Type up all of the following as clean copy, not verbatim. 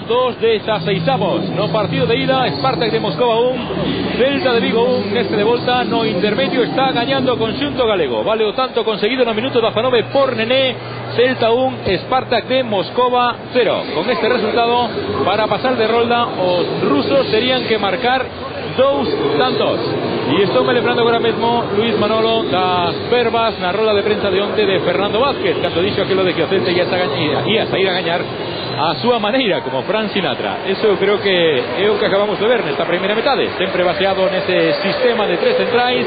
2 de 16avos, no partido de ida. Spartak de Moscova 1, Celta de Vigo 1, neste de volta no intermedio está gañando o conxunto galego. Vale o tanto conseguido no minuto 19 por Nené. Celta 1, Spartak de Moscova 0. Con este resultado, para pasar de rolda, os rusos terían que marcar 2 tantos. E estou me lembrando agora mesmo, Luis Manolo, das verbas na rola de prensa de onte de Fernando Vázquez, cando dixo aquilo de que o Celta ia sair a gañar a súa maneira, como Frank Sinatra. Eso eu creo que é o que acabamos de ver nesta primeira metade, sempre baseado nese sistema de 3 centrais,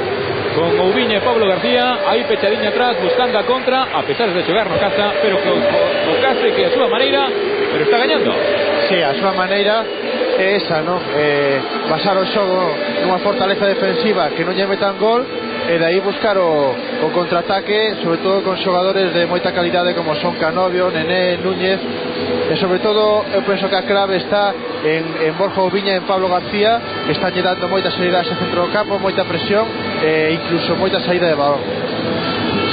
con Oubiña e Pablo García aí pechadiña atrás, buscando a contra, a pesar de xogar no casa, pero que o case que a súa maneira, pero está gañando. Sí, a súa maneira é esa, non? Basar o xogo nunha fortaleza defensiva que non lle metan gol, e de aí buscar o contraataque, sobre todo con xogadores de moita calidade como son Canovio, Nené, Núñez, e sobre todo eu penso que a clave está en Borja Oubiña e en Pablo García, que están lle dando moita seriedade ao centro do campo, moita presión e incluso moita saída de balón.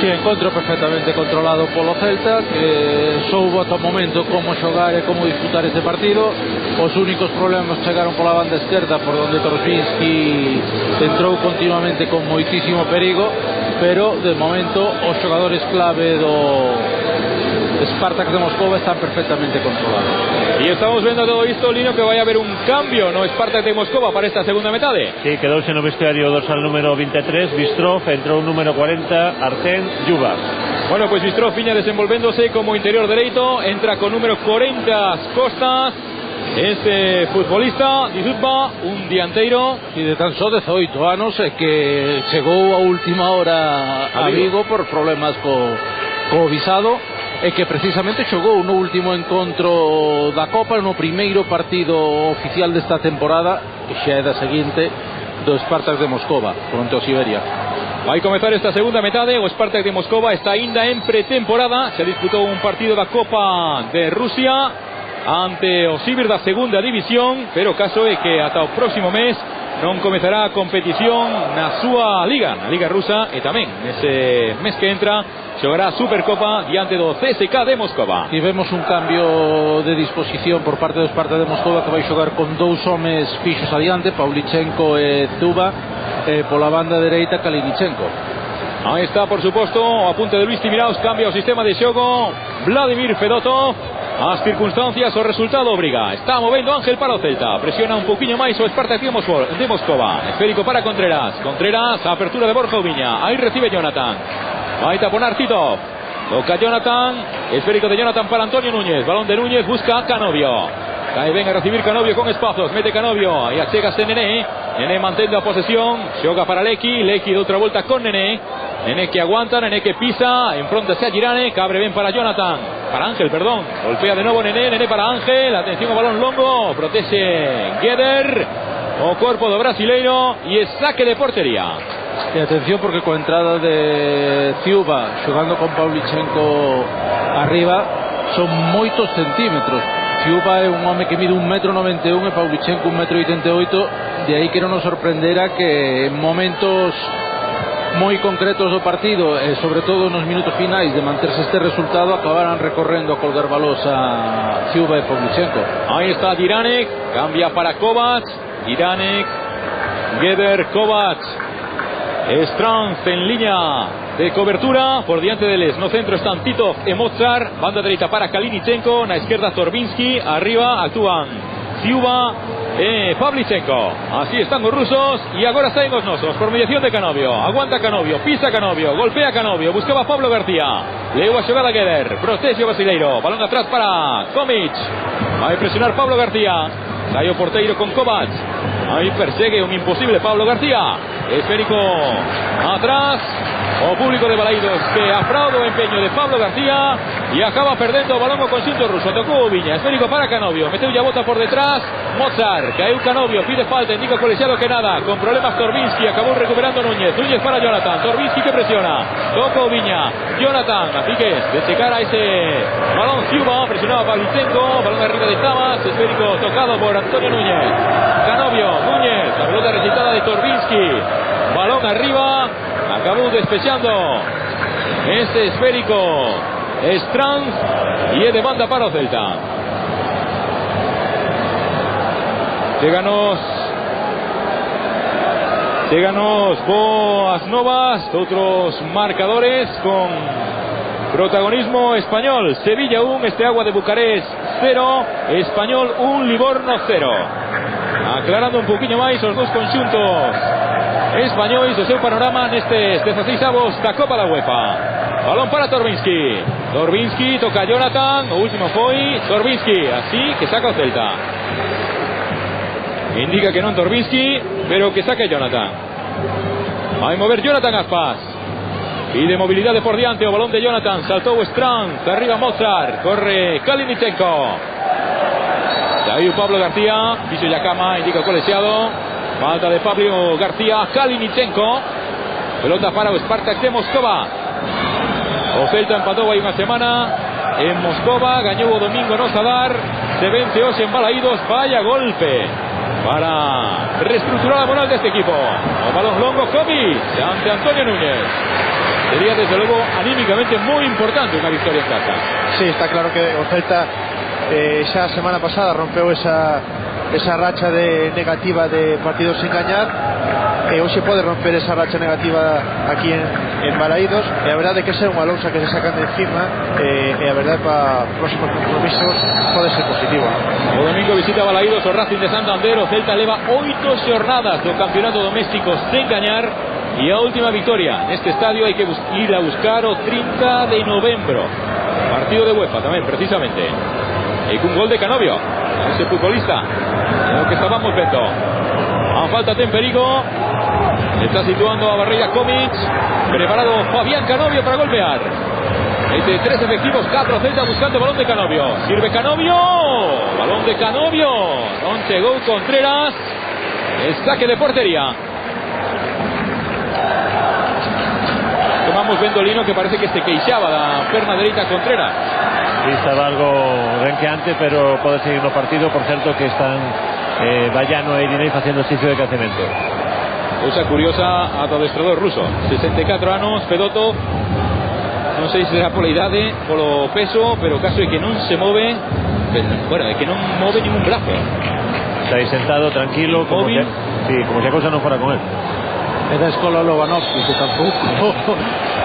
Si, encontro perfectamente controlado polo Celta, que soubo ata o momento como xogar e como disputar este partido. Os únicos problemas chegaron pola banda esquerda, por donde Torbinski entrou continuamente con moitísimo perigo, pero de momento os xogadores clave do Spartak de Moscova están perfectamente controlados. E estamos vendo todo isto, Lino, que vai haber un cambio no Spartak de Moscova para esta segunda metade. Sí, quedouse no vestiario dorsal número 23 Bistrov, entrou o número 40 Arsen Jubas. Bueno, pues Bistrov viña desenvolvéndose como interior dereito, entra con número 40 Costas, este futbolista de Zutba, un dianteiro e de tan só 18 anos, e que chegou a última hora a Vigo por problemas co visado, e que precisamente xogou no último encontro da Copa, no primeiro partido oficial desta temporada, que xa é da seguinte, do Spartak de Moscova fronte ao Siberia. Vai comezar esta segunda metade. O Spartak de Moscova está aínda en pretemporada, se disputou un partido da Copa de Rusia ante o Sibir da segunda división, pero o caso é que ata o próximo mes non comezará a competición na súa liga, na liga rusa, e tamén nese mes que entra xogará a Supercopa diante do CSKA de Moscova. E vemos un cambio de disposición por parte do Spartak de Moscova, que vai xogar con 2 homes fixos adiante, Pavlichenko e Zuba, e pola banda dereita Kalinichenko. Aí está, por suposto, o apunte de Luis Timiraos, cambia o sistema de xogo Vladimir Fedotov. As circunstancias, o resultado obriga. Está movendo Ángel para o Celta, presiona un poquinho máis o Spartak de Moscova. Esférico para Contreras, a apertura de Borja Oubiña, aí recibe Jonathan, vai taponar Titov, toca Jonathan, esférico de Jonathan para Antonio Núñez, balón de Núñez, busca a Canovio, cae ben a recibir Canovio con espazos, mete Canovio, e achégase Nené, Nené mantendo a posesión, xoga para Lecky de outra volta con Nené que aguanta, Nené que pisa, enfróntase a Girane, que abre ben para Jonathan, para Ángel, perdón, golpea de novo Nené para Ángel, atención ao balón longo, protege Gueder, o corpo do brasileiro, e saque de portería. E atención, porque coa entrada de Zuba xogando con Pavlichenko arriba son moitos centímetros. Zuba é un home que mide 1,91 m e Pavlichenko 1,88 m, de aí que non nos sorprendera que en momentos moi concretos do partido, e sobre todo nos minutos finais de manterse este resultado, acabaran recorrendo a colgar balos a Zuba e Pavlichenko. Aí está Diranek, cambia para Kovac, Diranek, Geder, Kovac, Stranz en línea de cobertura, por diante deles no centro están Titov e Mozart, banda dereita para Kalinichenko, na esquerda Torbinski, arriba actúan Zuba e Pavlichenko. Así están os rusos, e agora saen os nosos por mediación de Canovio. Aguanta Canovio, pisa Canovio, golpea Canovio, buscaba Pablo García, leu a xogada Gueder, protege o brasileiro, balón atrás para Komic, vai presionar Pablo García, sai o porteiro con Kovac, aí persegue un imposible Pablo García, esférico atrás, o público de Balaidos que afrauda o empeño de Pablo García e acaba perdendo o balón o conxunto ruso. Tocou Oubiña, esférico para Canovio, meteu a bota por detrás Mozart, caeu Canovio, pide falta, indica o colexiado que nada, con problemas Torbinski, acabou recuperando Núñez para Jonathan, Torbinski que presiona, toca Oubiña, Jonathan, a piques de checar a ese balón Zuba, presionaba Pavlichenko, balón arriba de Tabas, esférico tocado por Antonio Núñez, Canovio, Núñez, la pelota recitada de Torbinski, balón arriba, acabou despexando este esférico Stranz, e é de banda para o Celta. Cheganos boas novas, outros marcadores con protagonismo español. Sevilla 1, Steaua de Bucarest 0, Español 1, Livorno 0. Aclarando un poquinho máis os dos conxuntos españois o seu panorama nestes 16avos da Copa da UEFA. Balón para Torbinsky. Torbinsky toca a Jonathan, o último foi Torbinsky, así que saca o Celta. Indica que non Torbinsky, pero que saque Jonathan. Vai mover Jonathan Aspas. Pide movilidade por diante, o balón de Jonathan. Saltou Strand, arriba Mozart. Corre Kalinichenko. Aí o Pablo García, piso Yakama, indica o colexiado. Falta de Pablo García, Kalinichenko. Pelota para o Spartak de Moscova. O Celta empatou aí unha semana en Moscova, gañou o domingo no Zadar. Se vence hoxe en Balaídos. Vaya golpe para reestructurar la moral de este equipo. O balón longo, Kovic ante Antonio Núñez. Sería desde luego anímicamente muy importante una victoria en casa. Sí, está claro que o Celta xa semana pasada rompeu esa racha negativa de partidos sin gañar, e hoxe pode romper esa racha negativa aquí en Balaídos, e a verdade é que é unha lousa que se sacan de encima, e a verdade para próximos compromisos pode ser positivo. O domingo visita Balaídos o Racing de Santander. O Celta leva 8 xornadas do campeonato doméstico sen gañar, e a última victoria neste estadio hai que ir a buscar o 30 de novembro, partido de UEFA tamén precisamente, e cun gol de Canovio, ese futbolista é o que estábamos vendo. A falta ten perigo, está situando a barreira Kovic, preparado Fabián Canovio para golpear. De 3 efectivos, 4 Celta buscando balón de Canovio. Sirve Canovio, balón de Canovio, non chegou Contreras. El saque de portería. Tomamos vendo Lino que parece que se queixaba da perna dereita Contreras. Sí, estaba algo renqueante, pero pode seguir no partido. Por certo que están Vallano e Irinei facendo exercicio de crecemento. Cousa curiosa a do adestrador ruso, 64 anos, Fedotov. Non sei se será pola idade, polo peso, pero o caso é que non se move, bueno, é que non move ningún brazo. Está aí sentado, tranquilo, como si a cousa non fora con él. É da escola Lobanovski, que tampouco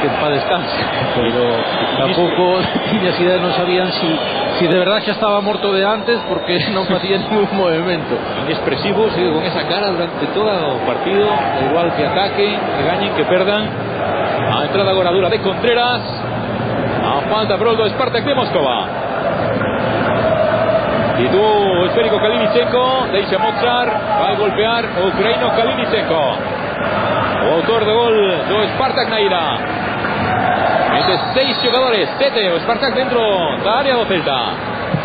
que para descanse, pero tampouco tiñas idea, non sabían si de verdad xa estaba morto de antes, porque non facía ningún movimento. Inexpresivo, sigue con esa cara durante todo o partido, da igual que ataque, que gañen, que perdan. A entrada agora dura de Contreras. A falta por o Spartak de Moscova. E o esférico Kalinichenko, deixa Mozart, vai golpear o ucraíno Kalinichenko. O autor do gol do Spartak na ida. Entre 6 xogadores, 7 o Spartak dentro da área do Celta.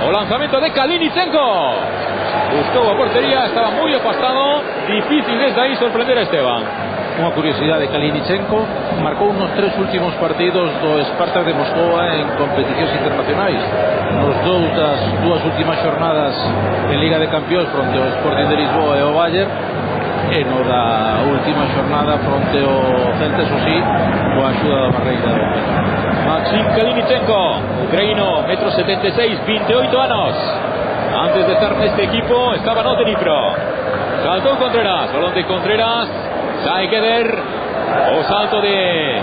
O lanzamento de Kalinichenko. Buscou a portería, estaba moi afastado. Difícil desde aí sorprender a Esteban. Unha curiosidade, Kalinichenko marcou nos 3 últimos partidos do Spartak de Moscova en competicións internacionais. Nos das dúas últimas xornadas en Liga de Campións fronte ao Sporting de Lisboa e ao Bayern, e no da última xornada fronte ao Celta, eso sí, coa axuda da barreira do Celta. Maxim Kalinichenko, ucraíno, 1,76 m, 28 anos. Antes de estar neste equipo estaba no Dnipro. Saltou Contreras, balón de Contreras. Sai Geder, o salto de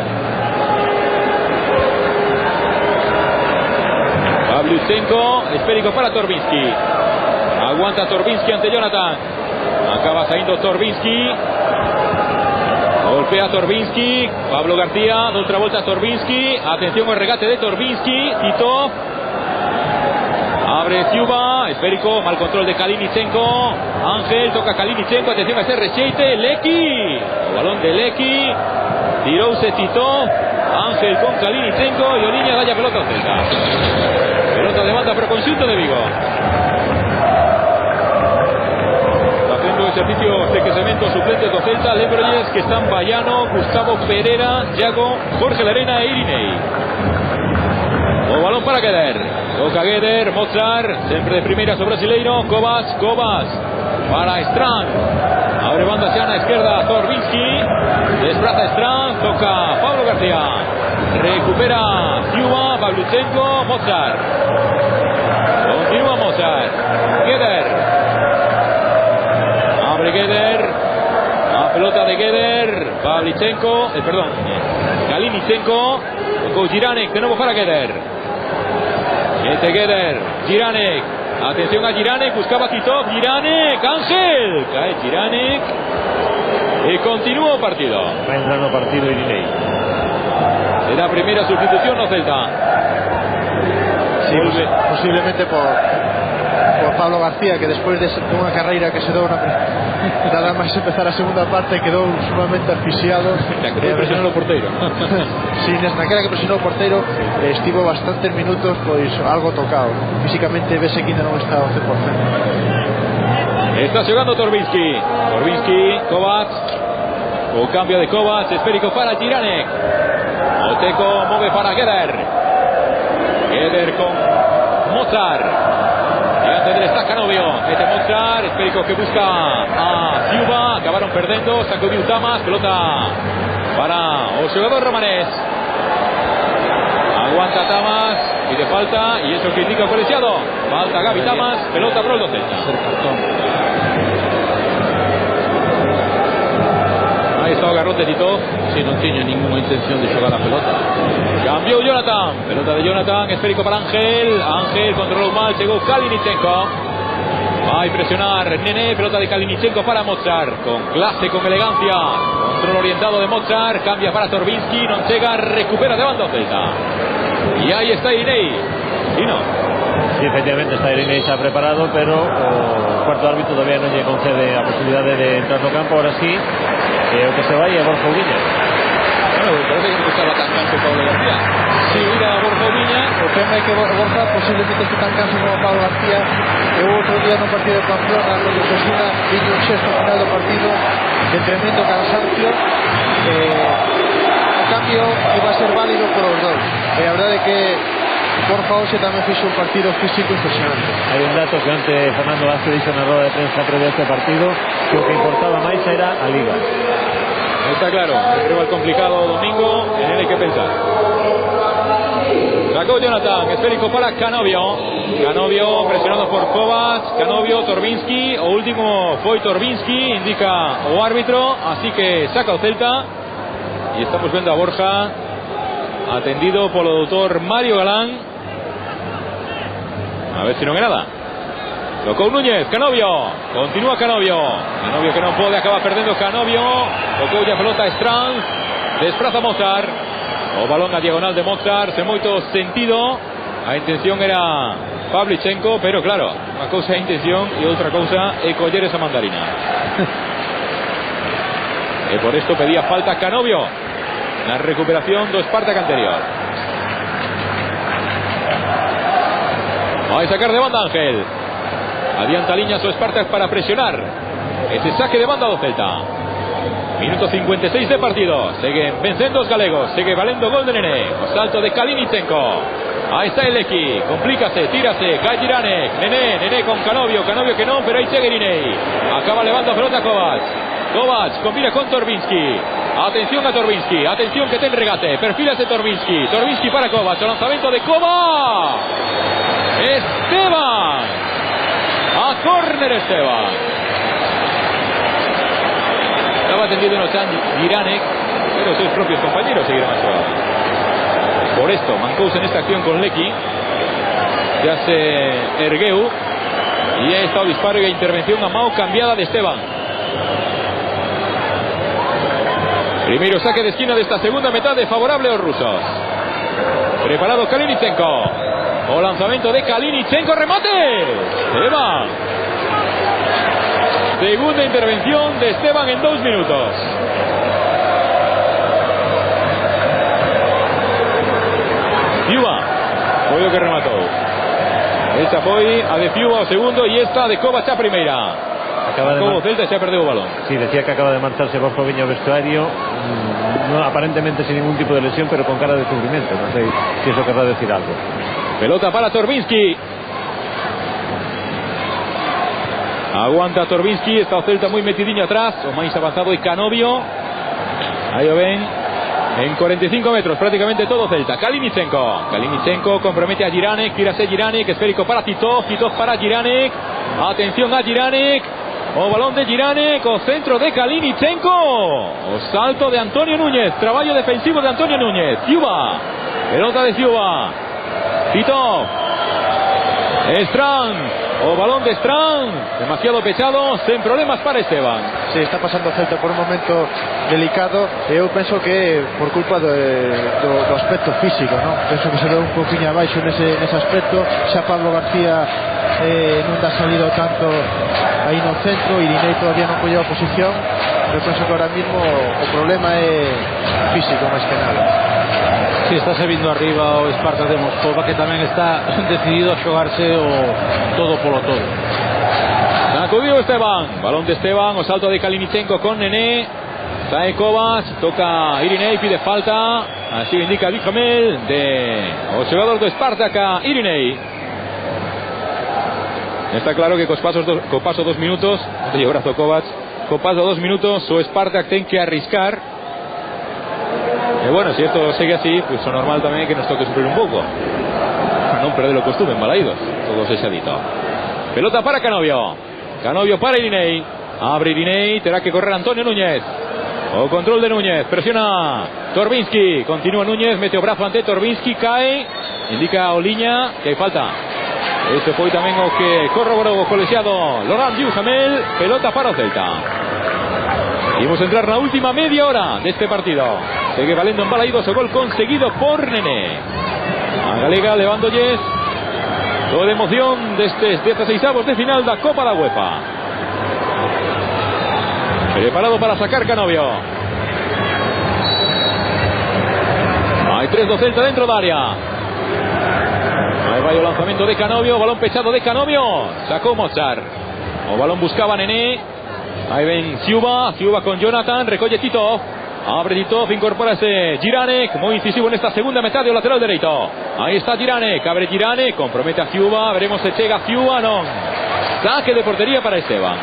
Pavlyuchenko, esférico para Torbinsky. Aguanta Torbinsky ante Jonathan. Acaba saindo Torbinsky. Golpea Torbinsky. Pablo García, de outra volta Torbinsky. Atención ao regate de Torbinsky. Tito. Abre Ciuba, esférico, mal control de Kalinichenko. Ángel toca Kalinichenko, atención a ese recheite. Lecky, o balón de Lecky. Tirouse Tito. Ángel con Kalinichenko e o niña dalla pelota ao Celta. Pelota de banda para o conxunto de Vigo. Facendo exercicios de crecemento suplentes do Celta. Lembrolles que están Vallano, Gustavo Pereira, Iago, Jorge Lerena e Irinei. O balón para Geder. Toca Geder, Mozart, sempre de primeiras o brasileiro. Kovac para Strand. Abre banda hacia a esquerda Torbinsky. Desplaza Strand, toca Pablo García. Recupera Ciuba, Pavlyuchenko, Mozart. Continúa Mozart. Geder. Pavlichenko, Kalinichenko. Tocó Jiranek, de nuevo para Geder. Geder, Jiranek. Atención a Jiranek, buscaba Titov. Jiranek, Ángel. Cae Jiranek. Y continúa el partido. Va entrando partido Irinei. Será primera sustitución o Celta. Sí, posiblemente por Pablo García, que después de una carrera que se dio nada más empezar a segunda parte quedó sumamente asfixiado. Presionó o porteiro. Sin naquela que presionou o porteiro, estivo bastantes minutos pois algo tocado. Físicamente vese que ainda non está ao 100%. Está jugando Torbinsky. Kovacs. O cambio de Kovacs, esférico para Jiranek. Oteco mueve para Geder. Geder con Mozart. Delante del está Canovio. Mete Mozart, esférico que busca a Ciuba. Acabaron perdendo. Sacudiu Tamas. Pelota para o jugador romanés. Aguanta Tamas. Pide falta. Y eso que indica colegiado. Falta Gaby Tamas. Pelota pro el Celta. Ahí está o garrote Tito. Si non tiña ninguna intención de xogar a pelota. Cambió Jonathan. Pelota de Jonathan. Esférico para Ángel. Ángel controló mal. Llegó Kalinichenko. Va a presionar Nene. Pelota de Kalinichenko para Mozart. Con clase, con elegancia. Control orientado de Mozart. Cambia para Torbinsky. Non llega. Recupera de banda Celta. Y ahí está Irinei. Y no. Sí, efectivamente está Irinei, está preparado, pero o cuarto árbitro todavía non lle concede a posibilidade de entrar no campo. Ahora sí, o que se vaya é Borja Ubiña. Claro, parece que no estaba tan canso Pablo García. Sí, mira a Borja Ubiña. O tema é que Borja posiblemente esté tan canso como Pablo García. Eu outro día no partido de Pamplona con o Sosuna viño un sexto final do partido de tremendo cansancio. O cambio iba a ser válido por os dos. E a verdade é que Borja hoxe tamén fixo un partido físico impresionante. Hai un dato que antes Fernando Vázquez dixo na roda de prensa previa a este partido, que o que importaba máis era a Liga. Está claro, el rival complicado domingo, en él hay que pensar. Sacó Jonathan, esférico para Canovio. Canovio presionado por Kovacs. Canovio, Torbinsky. O último foi Torbinsky, indica o árbitro. Así que saca o Celta. Y estamos viendo a Borja atendido por el doctor Mario Galán. A ver si non é nada. Tocou Núñez, Canovio. Continúa Canovio. Canovio que non pode, acaba perdendo Canovio. Tocou ya pelota Stranz. Despraza Mozart. O balón a diagonal de Mozart. Sen moito sentido. A intención era Pavlichenko, pero claro, unha cousa é a intención e outra cousa é coller esa mandarina. E por esto pedía falta Canovio na recuperación do Spartak anterior. Vai sacar de banda Ángel. Adianta liñas o Spartak para presionar ese saque de banda do Celta. Minuto 56 de partido. Seguen vencendo os galegos. Segue valendo gol de Nene. O salto de Kalinichenko. Ahí está el Lecky. Complícase, tírase. Cae Jiranek. Nene con Canovio. Canovio que non, pero ahí sigue Irinei. Acaba levando a pelota Kovacs. Kovacs combina con Torbinsky. Atención a Torbinsky. Atención que ten regate. Perfílase Torbinsky. Torbinsky para Kovacs. O lanzamiento de Kovacs. Esteban. A córner Esteban. Estaba atendido Nochan Jiranek, pero sus propios compañeros siguieron a jugar. Por esto, Mancous en esta acción con Lecky. Se hace Ergueu. Y ha estado disparo y intervención a Mao cambiada de Esteban. Primero saque de esquina de esta segunda mitad de favorable a los rusos. Preparado Kalinichenko. O lanzamiento de Kalinichenko. ¡Remate! Esteban. Segunda intervención de Esteban en 2 minutos. Fiuba foi o que rematou. Esta foi a de Fiuba o segundo e esta de Kovacs a primeira. Como Celta xa perdeu o balón. Sí, decía que acaba de marcharse Borja Ubiña ao vestuario, aparentemente sin ningún tipo de lesión, pero con cara de sufrimiento. No sé si eso querrá decir algo. Pelota para Torbinsky. Aguanta Torbinsky, está o Celta moi metidiño atrás. O máis avanzado é Canovio. Aí o ven. En 45 metros, prácticamente todo Celta. Kalinichenko compromete a Jiranek. Tírase Jiranek, esférico para Titov. Titov para Jiranek. Atención a Jiranek. O balón de Jiranek, o centro de Kalinichenko, o salto de Antonio Núñez, trabajo defensivo de Antonio Núñez. Ciuba, pelota de Ciuba, Tito, Strand, o balón de Strand, demasiado pesado, sin problemas para Esteban. Sí, está pasando Celta por un momento delicado. Eu penso que por culpa do aspecto físico, ¿no? Penso que se ve un poquinho abaixo nese aspecto. Xa Pablo García non dá salido tanto aí no centro, Irinei todavía non colleu a posición. Eu penso que ahora mismo o problema é físico máis que nada. Si está se vindo arriba o Spartak de Moscova, que tamén está decidido a xogarse o todo polo todo. Sacudió Esteban, balón de Esteban, o salto de Kalinichenko con Nené. Sae Kovac, toca Irinei, pide falta, así indica Duhamel de o xogador do Spartak a Irinei. Está claro que co paso 2 minutos, de brazo Kovac, co paso 2 minutos o Spartak ten que arriscar. Y bueno, si esto sigue así, pues lo normal también que nos toque sufrir un poco, para non perder o costume en Balaídos, todo selladito. Pelota para Canovio, Canovio para Irinei, abre Irinei, tendrá que correr Antonio Núñez. O control de Núñez, presiona Torbinsky, continúa Núñez, mete o brazo ante Torbinsky, cae, indica a Oliña que hay falta. Este foi tamén o que corroborou o colegiado Laurent Duhamel. Pelota para o Celta. Imos a entrar na última media hora deste partido. Segue valendo en Balaídos o gol conseguido por Nené. A galega levándolles toda emoción destes 16avos de final da Copa da UEFA. Preparado para sacar Canovio. Hay 3 do Celta dentro da área. Ahí va el lanzamiento de Canovio, balón pechado de Canovio, sacó Mozart. O balón buscaba Nené. Ahí ven Ciuba con Jonathan, recoge Tito. Abre Tito, incorpórase Jiranek, muy incisivo en esta segunda mitad del lateral derecho. Ahí está Jiranek, abre Jiranek, compromete a Ciuba, veremos si llega Ciuba, no. Saque de portería para Esteban.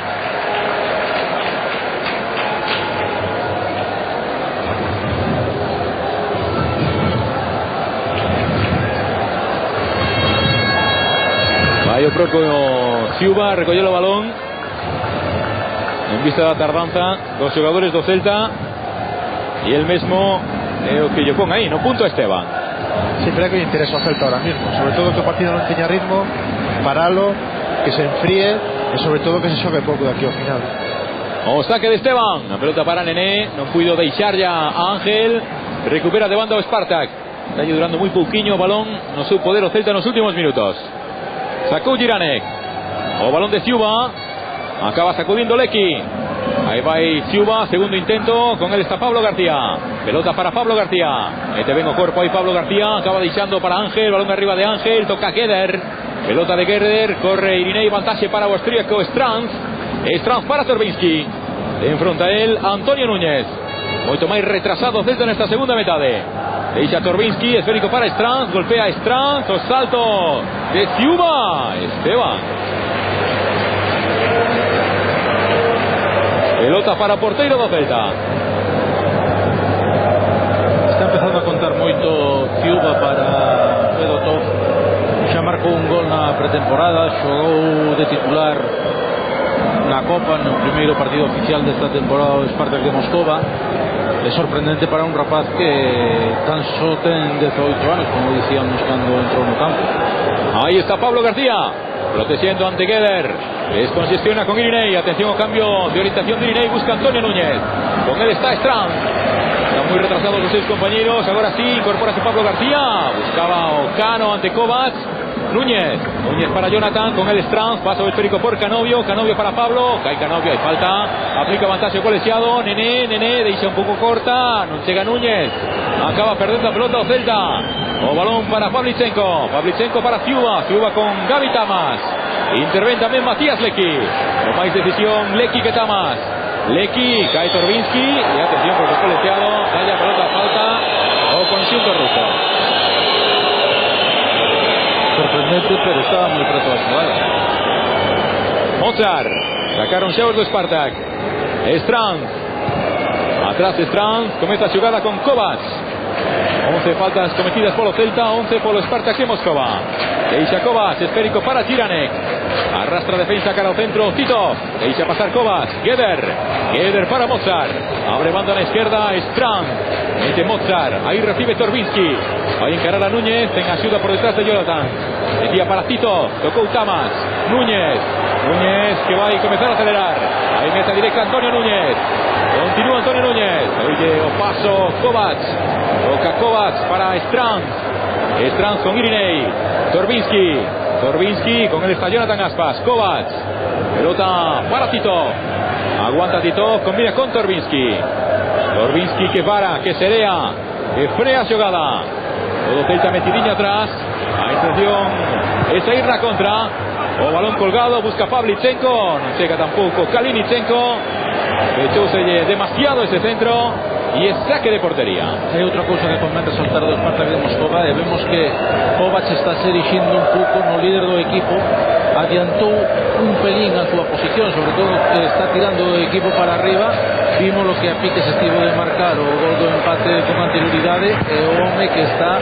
Vai o propio Ciuba, recogió el balón en vista da tardanza dos xogadores do Celta e el mesmo o que yo ponga aí no punto Esteban. Siempre hay que interesa ao Celta ahora mismo, sobre todo que o partido non teña ritmo, paralo, que se enfríe e sobre todo que se xogue pouco de aquí ao final. O saque de Esteban, a pelota para Nené, non puido deixar ya a Ángel, recupera de banda o Spartak, está durando moi pouquiño o balón no seu poder o Celta nos últimos minutos. Sacó Jiranek, o balón de Ciuba, acaba sacudiendo Lecky. Ahí va Ciuba, segundo intento, con él está Pablo García. Pelota para Pablo García. Este vengo cuerpo ahí Pablo García, acaba deixando para Ángel, balón arriba de Ángel, toca Geder. Pelota de Geder, corre Irinei, vantaje para o austríaco Stranz. Stranz para Torbinsky. Enfronta él Antonio Núñez. Moito máis retrasado Celta nesta segunda metade. Deixa Torbinsky, esférico para Stranz, golpea Stranz, o salto de Ciuba. Esteban. Pelota para porteiro do Celta. Está empezando a contar moito Ciuba para Fedotov. Xa marcou un gol na pretemporada, xogou de titular na Copa no primeiro partido oficial desta temporada do Spartak de Moscova. É sorprendente para un rapaz que tan só ten 18 anos, como dicíamos cando entrou no campo. Ahí está Pablo García, protegiendo ante Geder. Descongestiona con Irinei. Atención al cambio de orientación de Irinei. Busca Antonio Núñez. Con él está Strand. Están muy retrasados los 6 compañeros. Ahora sí, incorpórase Pablo García. Buscaba Ocano ante Kovac. Núñez para Jonathan, con el Strand, paso esférico por Canovio para Pablo, cae Canovio, hay falta, aplica vantaje colegiado, Nené, deixa un pouco corta, non chega Núñez, acaba perdendo a pelota o Celta, o balón para Pavlichenko para Ciuba con Gaby Tamas, intervén tamén Matías Lecky, con máis decisión Lecky que Tamas, Lecky, cae Torbinsky, y atención porque el colegiado, dalle a pelota a falta, o conxunto ruso. Sorprendente, pero estaba muy preto a jugada. Mozart, sacaron xa os do Spartak. Strand, atrás Strand, comeza a xogada con Kovac. 11 faltas cometidas polo Celta, 11 polo Spartak de Moscova. Deixa Kovac, esférico para Jiranek. arrastra defensa cara al centro, Tito, le echa pasar Kovacs, Geder para Mozart, abre banda a la izquierda, Strand, mete Mozart, ahí recibe Torbinski, va a encarar a Núñez, en ayuda por detrás de Jonathan, metía para Tito, tocó Tamas, Núñez que va a comenzar a acelerar, ahí meta directa Antonio Núñez, continúa Antonio Núñez, oye, o paso Kovacs, toca Kovacs para Strand con Irinei, Torbinski, con él está Jonathan Aspas, Kovacs, pelota para Tito, aguanta Tito, combina con Torbinski que para, que serea, que frea jugada, todo Celta metidinho atrás, a intención es ir la contra, o balón colgado, busca Pavlichenko, no llega tampoco Kalinichenko, echóse demasiado ese centro, y es saque de portería. Hay outra cousa que comenta soltar do Esparta de Moscova, e vemos que Kovacs está se erixindo un pouco no líder do equipo, adiantou un pelín a súa posición, sobre todo que está tirando o equipo para arriba. Vimos lo que a pique se estivo de marcar o gol do empate con anterioridade, e o home que está,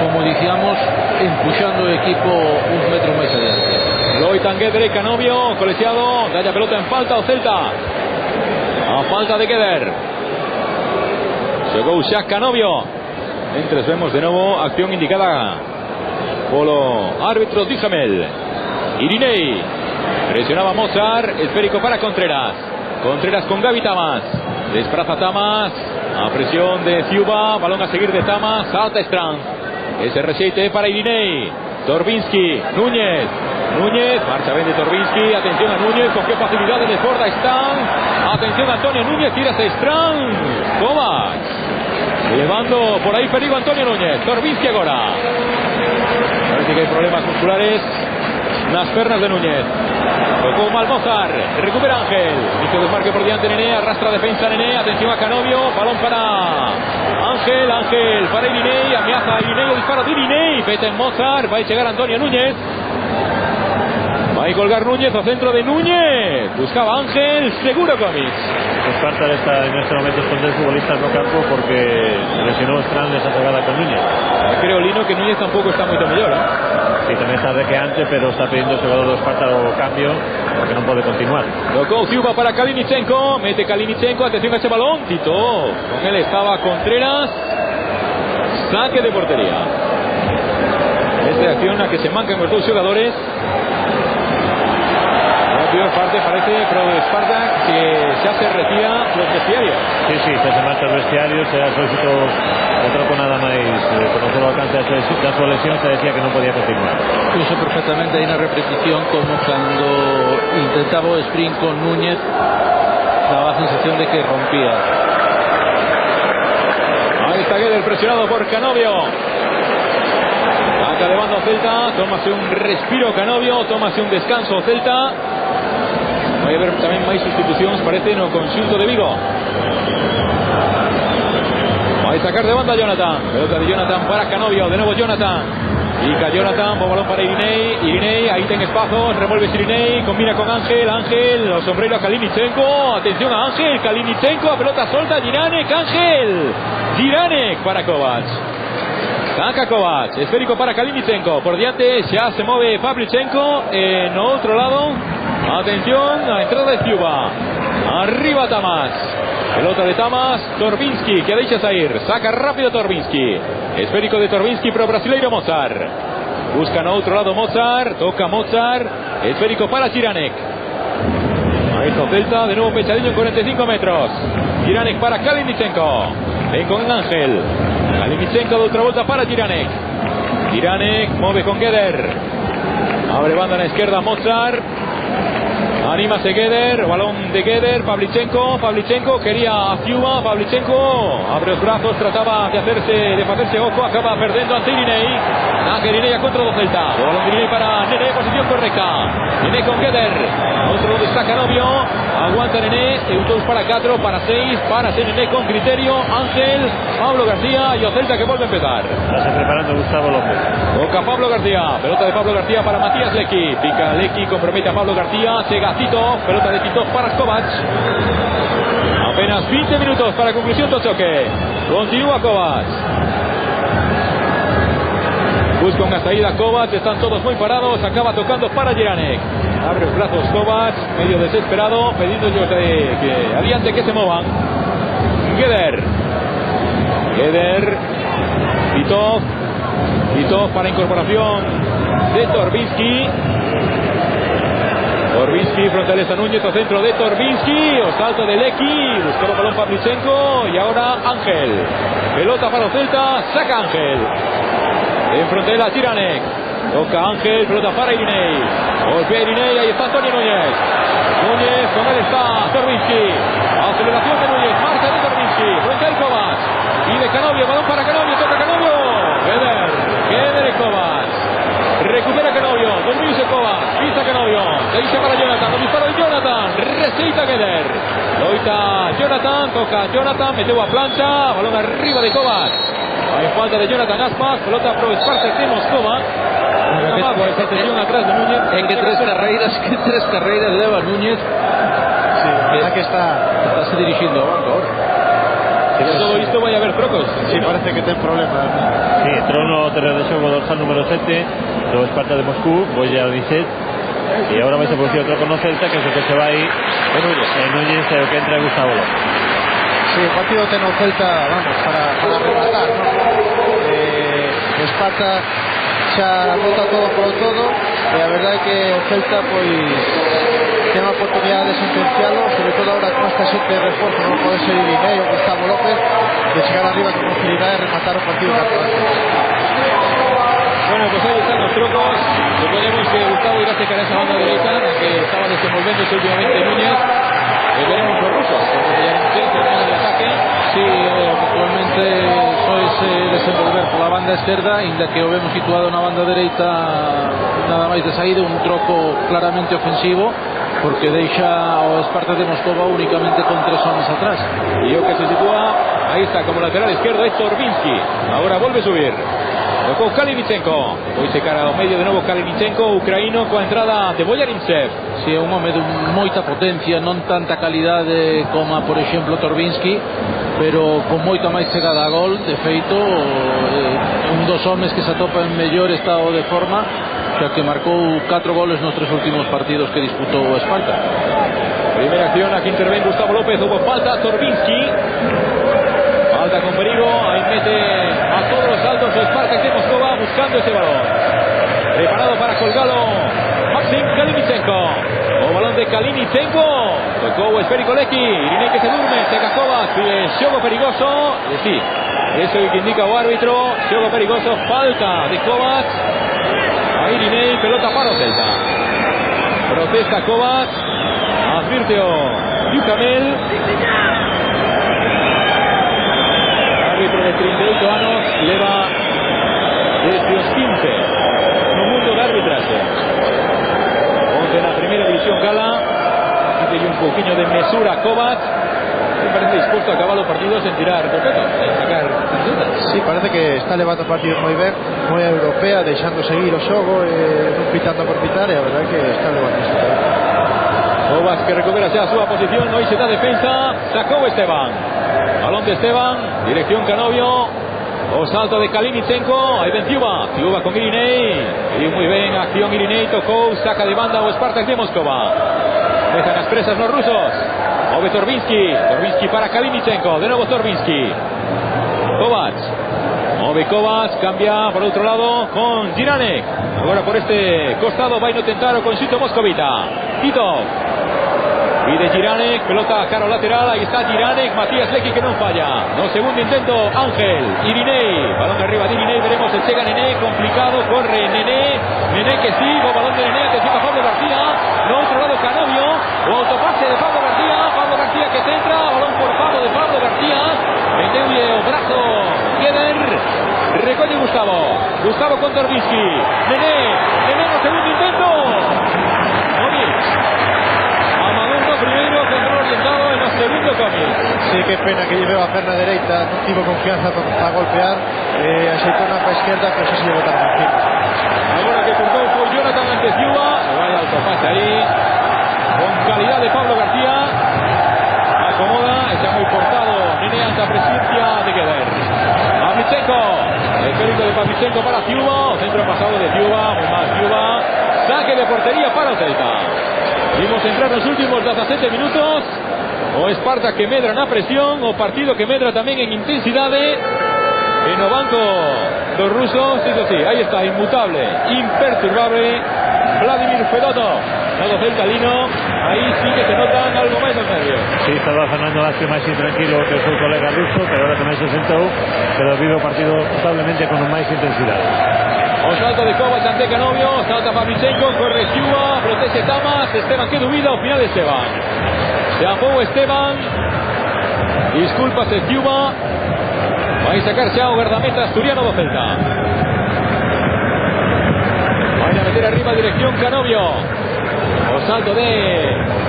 como dicíamos, empuxando o equipo uns metros máis adiante. Loitan Geder e Canovio, colegiado, da a pelota en falta o Celta, a falta de Geder. Llegó Shaq Canovio. Entres vemos de nuevo acción indicada polo árbitro Duhamel. Irinei presionaba Mozart, esférico para Contreras con Gaby Tamas, desplaza Tamas a presión de Ciuba, balón a seguir de Tamas, salta Strand, ese recheite para Irinei, Torbinski, Núñez, marcha bien de Torbinski, atención a Núñez, con qué facilidad desborda Strand, atención a Antonio Núñez, tira hacia Strand, Kovacs, elevando por ahí peligro Antonio Núñez, Torbinski ahora, parece que hay problemas musculares nas pernas de Núñez, tocó mal Mozart, recupera Ángel, hizo desmarque por diante Nené, arrastra defensa Nené, atención a Canovio, balón para Ángel para Irinei, ameaza a Irinei, o disparo de Irinei, peta en Mozart, va a llegar Antonio Núñez, va a colgar Núñez, a centro de Núñez, buscaba Ángel, seguro Comics. Esparta está en este momento esconder futbolistas no campo porque lesionó Strand esa jugada con Núñez. Creo, Lino, que Núñez tampoco está muy mejor, ¿eh? Sí, también está de que antes, pero está pidiendo el jugador de Esparta o cambio porque no puede continuar. Tocó Ciuba para Kalinichenko, mete Kalinichenko, atención a ese balón, Tito, con él estaba Contreras, saque de portería. Esta acción a que se mancan los dos jugadores. La parte parece, pero Esparta que ya se retira los vestiarios. Sí, se hace marcha los vestiarios, se ha solicitado otro con nada más, conocer el alcance de su lesión, se decía que no podía continuar. Puso perfectamente ahí una repetición como cuando intentaba o sprint con Núñez, daba la sensación de que rompía. Ahí está Geder presionado por Canovio. Saca de banda Celta, tómase un respiro Canovio, tómase un descanso Celta. Vai haber tamén máis sustitucións, parece, no conxunto de Vigo. Vai sacar de banda Jonathan, pelota de Jonathan para Canovio, de nuevo Jonathan, pica Jonathan, buen balón para Irinei, ahí ten espacio, revuelve Irinei, combina con Ángel, o sombrero a Kalinichenko, atención a Ángel, Kalinichenko, a pelota solta, Jiranek para Kovacs. Saca Kovacs, esférico para Kalinichenko, por diante ya se mueve Pavlichenko, en otro lado, atención, a entrada de Ciuba, arriba Tamas, pelota de Tamas, Torbinski, que deixa sair, saca rápido Torbinski, esférico de Torbinski pro brasileiro Mozart, buscan a otro lado Mozart, toca Mozart, esférico para Jiranek, ahí está Celta, de nuevo pechadillo en 45 metros, Jiranek para Kalinichenko, ven con Ángel, Kalinichenko de otra vuelta para Jiranek, mueve con Geder, abre banda a la izquierda Mozart, anímase Geder, balón de Geder, Pavlichenko quería a Ciuba, Pavlichenko abre los brazos, trataba de hacerse ojo, acaba perdiendo ante Irinei, Irinei a contra do Celta, balón de Irinei para Nené, posición correcta, Nené con Geder, otro lado está Canovio, aguanta Nené, eutos para 4, para 6, para Nené con criterio, Ángel, Pablo García y o Celta que vuelve a empezar. Está preparando Gustavo López. Toca Pablo García, pelota de Pablo García para Matías Lecky, pica Lecky, compromete a Pablo García, llega Tito, pelota de Tito para Kovacs. Apenas 20 minutos para conclusión del choque. Continúa Kovacs. Busca una salida Kovacs, están todos muy parados, acaba tocando para Jiranek. Abre los brazos Kovac, medio desesperado, pidiendo ellos que adiante que se muevan. Geder, Titov para incorporación de Torbinsky. Torbinsky, frontaleza Núñez, o centro de Torbinsky, o salto de Lecky, buscaba balón Pavlichenko y ahora Ángel. Pelota para los Celta, saca Ángel. En frontera Tiranek, toca Ángel, pelota para Irinei. Golpea Irinei, ahí está Antonio Núñez. Núñez, con él está Torbinsky. Aceleración de Núñez, marca de Torbinsky, frontal Kovac. Y de Canovio, balón para Canovio, toca Canovio. Geder y Kovac. Recupera Canovio, domina Kovac, pisa Canovio, deixa para Jonathan, lo dispara de Jonathan, receita Geder. Loita Jonathan, toca Jonathan, meteu a plancha, balón arriba de Kovac. Hay falta de Jonathan Aspas, pelota pro Esparta de Moscova. Esa atención atrás de Núñez. En que tres carreiras leva Núñez. Sí, verdad que está se dirigindo ao banco ahora. Por todo isto vai haber trocos. Sí, parece que ten problemas. Sí, entró no terreno de xogo dorsal número 7 do Esparta de Moscú, Boya Odisset, e agora vai se producir o troco no Celta, que é o que se vai en Núñez e o que entra Gustavo López. Sí, el partido ten o Celta, vamos, para rematar, ¿no? Esparta xa bota todo por todo, e a verdade é que o Celta pois ten a oportunidade de sentencialo, sobre todo ahora con esta xente de reforzo, non pode ser Irinei ou Gustavo López, de chegar arriba con facilidade e rematar o partido canto antes. Bueno, pues ahí están los trocos. Suponemos que Gustavo irá a secar esa banda derecha, que estaba desenvolviéndose últimamente Núñez. Veremos los rusos, como ya en el ataque. Sí, actualmente sois desenvolver pola banda esquerda, ainda que o vemos situado na banda dereita nada máis de saída, un troco claramente ofensivo, porque deixa o Esparta de Moscova únicamente con 3 hombres atrás. Y que se sitúa, ahí está, como lateral izquierdo es Torbinsky. Ahora vuelve a subir. Tocó Kalinichenko. Hoy se cara ao medio de novo Kalinichenko, ucraíno, coa entrada de Boyarinsev. Si, é un home de moita potencia, non tanta calidade como por exemplo Torbinsky, pero con moita máis chegada a gol. De feito, un dos homes que se atopa en mellor estado de forma, xa que marcou 4 goles nos 3 últimos partidos que disputou o Esparta. Primera acción, aquí interviene Gustavo López, hubo falta, Torbinsky. Falta con peligro, ahí mete a todos los saltos de Esparta de Moscova buscando ese balón. Preparado para colgarlo Maxim Kalinichenko. O balón de Kalinichenko. Tocó o esférico Lecky. Irinei que se durme, se Kovac, xogo perigoso. Sí, eso que indica o árbitro. Xogo perigoso, falta de Kovac. Ahí Irinei, pelota para o Celta. Protesta Kovac. Advierte o Duhamel. Árbitro de 38 anos, leva desde os 15 no mundo de arbitraje. 11 na primeira división gala. Aquí tiene un pouquinho de mesura Kovac. Me parece dispuesto a acabar o partido sen tirar respeto, sen sacar dudas. Sí, parece que está levando o partido moi ben, moi europea, deixando seguir o xogo, non pitando por pitar, e a verdade que está levando isto. Kovac que recupera xa a súa posición, hoy se da defensa, sacou Esteban. Balón de Esteban, dirección Canovio, o salto de Kalinichenko, ahí ven Ciuba con Irinei, y muy bien, acción Irinei, tocó, saca de banda o Espartak de Moscova. Dejan las presas los rusos, Ove Torbinsky para Kalinichenko, de nuevo Torbinsky. Kovac, Ove Kovac, cambia por otro lado con Jiranek, ahora por este costado va a intentar o con Sito Moscovita. Titov. Y de Jiranek, pelota caro lateral, ahí está Jiranek, Matías Lecky que no falla. No, segundo intento, Ángel, Irinei, balón de arriba de Irinei, veremos el Sega Nené, complicado, corre Nené que sí, balón de Nené, atención a Pablo García, no, otro lado Canovio, o autopase de Pablo García que centra, balón por Pablo de Pablo García, meteulle o brazo, Geder, recoge Gustavo con Torbinsky, Nené, no, segundo intento, primero, control orientado en el segundo cambio. Sí, qué pena que lleve a perna dereita, non tivo confianza para golpear, axeitou na pa esquerda, pero eso se lle botaron encima. Agora que cortou foi Jonathan ante Ciuba, vaya autopase ahí, con calidad de Pablo García, acomoda, está muy cortado, Nené ante la presencia de Geder. Pavlichenko, el pelito de Pavlichenko para Ciuba, centro pasado de Ciuba, muy mal Ciuba, saque de portería para el Celta. entrar nos últimos 17 minutos. O Esparta que medra na presión, o partido que medra tamén en intensidade. En o banco dos rusos, eso sí, aí está, inmutable, imperturbable, Vladimir Fedotov. Lado Celta Lino, aí sí que se notan algo máis os nervios. Sí, estaba Fernando Vázquez máis intranquilo que o seu colega ruso, pero ahora tamén se sentou, pero vive o partido notablemente con máis intensidade. O salto de Kovac ante Canovio, salta Pavlichenko, corre Ciuba, protege Tamas, Esteban que dubida, ao final Esteban. Se apou Esteban, discúlpase Ciuba, vai sacar xa o guardameta asturiano do Celta. Vai a meter arriba dirección Canovio. O salto de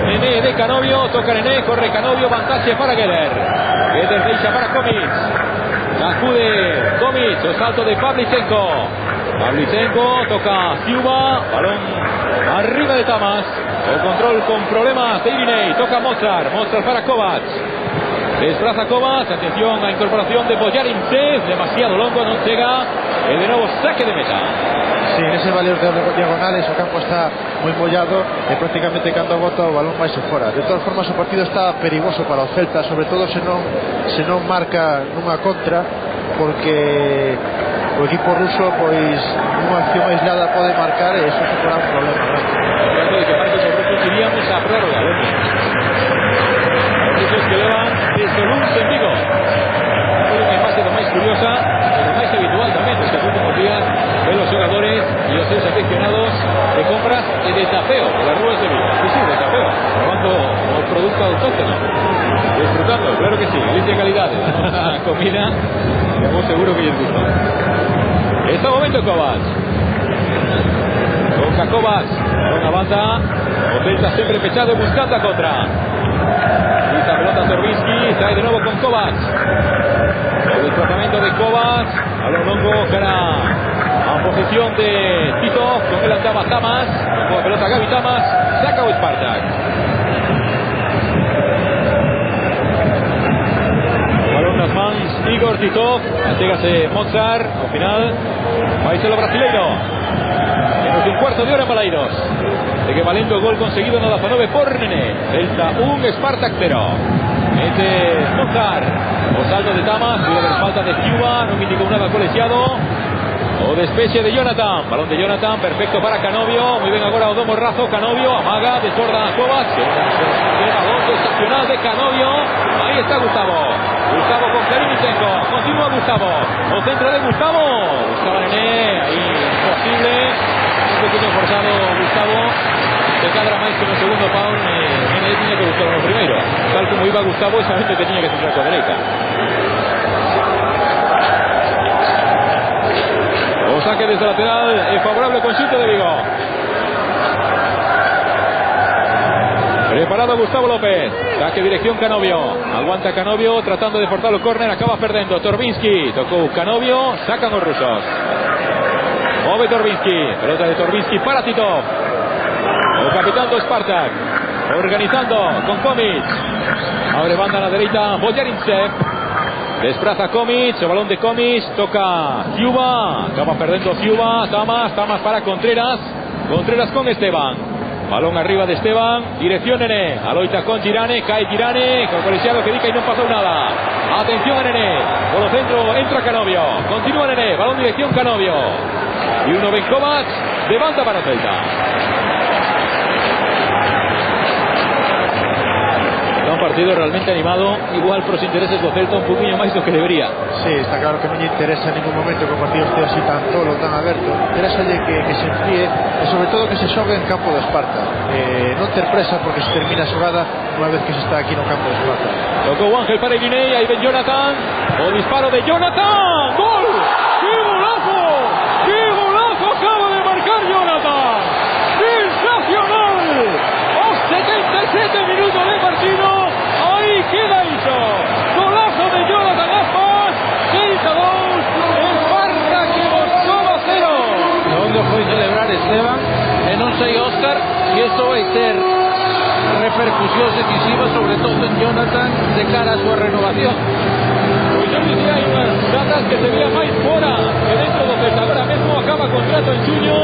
Nené de Canovio, toca Nené, corre Canovio, vantaxe para Gueder. Gueder deixa para Komic. Acude Komic, o salto de Pavlichenko. Pavlichenko, toca Ciuba, balón arriba de Tamas. O control con problemas de Irinei, toca Mozart para Kovac. Desplaza Kovac, atención a incorporación de Boyarin-Tez, demasiado longo, non chega. E de novo saque de meta. Sí, nese valor de diagonales o campo está moi mollado e prácticamente cando bota o balón vai se fora. De todas formas o partido está perigoso para o Celta, sobre todo se non marca nunha contra, porque o equipo ruso pois nunha acción aislada pode marcar e eso supone un problema grande. Trato de que parece que os rusos iríamos a prórroga, López. Os rusos que levan desde o lunes en Vigo. Foi unha imaxe do máis curiosa e do máis habitual tamén estes últimos días de los xogadores e os seus aficionados de compras e de tapeo por las ruas de Vigo. Sí, de tapeo, probando o producto autóctono, disfrutando, claro que sí, delicia calidade, a comida que vos seguro que lles gusta. Está o momento Kovac. Toca Kovac, con a banda, o Celta sempre pechado e buscando a contra. Quita pelota Torbinsky, trae de nuevo con Kovac. El desplazamiento de Kovac, a lo longo cara a posición de Tito, con él andaba Tamas, con la pelota Gaby Tamas, saca o Spartak. Balón nas mans Igor Titov, achégase Mozart, ao final vai ser o brasileiro. Menos de un cuarto de hora en Balaidos. De que valendo o gol conseguido no 19 por Nené. Celta 1, Spartak 0. Mete Mozart. O saldo de Tamas, puede haber falta de Ciuba, non indicou nada colegiado. O despexe de Jonathan, balón de Jonathan, perfecto para Canovio, muy bien agora o domo razo, Canovio, amaga, desborda a Kovac, balón sensacional de Canovio, aí está Gustavo con Karimichenko, continúa Gustavo, o centro de Gustavo, buscaba Nené, aí imposible, un poquito forzado Gustavo, se cadra máis que no segundo pau, Nené tiña que buscar no primeiro, tal como iba Gustavo, esa gente tenía que centrar coa dereita. O saque desde lateral es favorable con Conxunto de Vigo. Preparado Gustavo López. Saque dirección Canovio. Aguanta Canovio tratando de forzar el córner. Acaba perdendo Torbinsky. Tocó Canovio. Sacan los rusos. Move Torbinsky. Pelota de Torbinsky para Titov. O capitán do Spartak. Organizando con Komic. Abre banda a la derecha Boyarin-Tez. Desplaza Komic, el balón de Komic, toca Ciuba, acaba perdiendo Ciuba, Tamas para Contreras con Esteban, balón arriba de Esteban, dirección Nené, aloita con Girane, cae Girane, con colisiado que dica y no pasó nada, atención a Nené, por el centro entra Canovio, continúa Nené, balón dirección Canovio, y uno ven Kovac, de banda para Celta. Un partido realmente animado, igual por los intereses do Celta un poquinho máis do que debería. Sí, está claro que non lle interesa en ningún momento que o partido esté así tan tolo, tan aberto. Interesa que se enfríe e sobre todo que se xogue en campo do Esparta. Non ter presa porque se termina a xogada unha vez que se está aquí no campo do Esparta. Tocou Ángel para Irinei, aí ven Jonathan, o disparo de Jonathan, gol, que golazo acaba de marcar Jonathan, sensacional, os 77 minutos de partido. Ahí queda iso. Golazo de Jonathan Aspas. Celta 2, Esparta que Moscova 0. Onde foi celebrar Esteban e non sei Óscar e isto vai ter repercusións decisivas sobre todo en Jonathan de cara a súa renovación. Pois eu dicía hai unhas datas que se veía máis fora que dentro do Celta. Agora mesmo acaba contrato en xuño.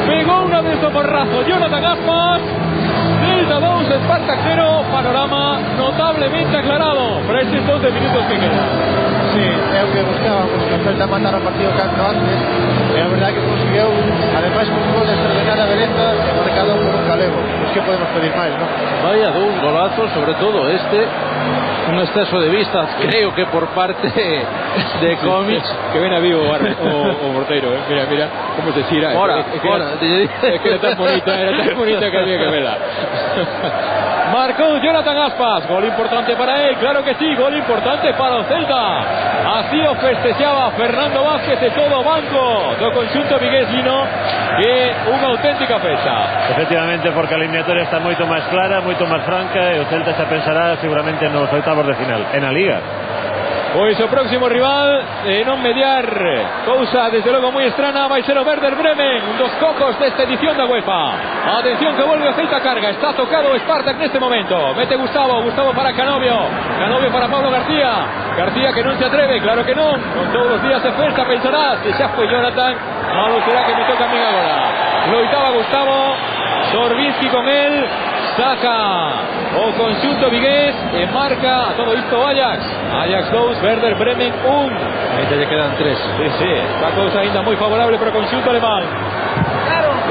Pegou unha vez o porrazo Jonathan Aspas. Celta 2, Spartak 0, panorama notablemente aclarado para estos 12 minutos que quedan. Sí, é o que buscábamos, que o Celta matara o partido canto antes, e a verdade que conseguiu, ademais con un gol de extraordinaria beleza, marcado por un galego. Pois que podemos pedir máis, non? Vaya dos golazos, sobre todo un exceso de vista, creo que por parte de Comic. Que ven a vivo o Morteiro, mira cómo se tira. Es que era tan bonita que había que verla. Marcou Jonathan Aspas, gol importante para él, claro que sí, gol importante para o Celta. Así o festexaba Fernando Vázquez e todo o banco do conxunto viguesino, que unha auténtica festa. Efectivamente, porque a eliminatoria está moito máis clara, moito máis franca, e o Celta xa pensará seguramente nos oitavos de final, en a Liga. Pois o próximo rival, non mediar cousa desde logo moi estrana, vai ser o Werder Bremen, un dos cocos desta edición da UEFA. Atención que volve o Celta carga, está tocado o Spartak neste momento, mete Gustavo para Canovio para Pablo García que non se atreve, claro que non, con todos os días de festa pensarás, que xa foi Jonathan, malo será que me toca a mí agora. Loitaba Gustavo, Sorbinsky con él, saca o conxunto vigués e marca a todo isto Ajax 2, Werder Bremen 1. Aí te quedan 3. Sí, esta cousa ainda moi favorable para o conxunto alemán.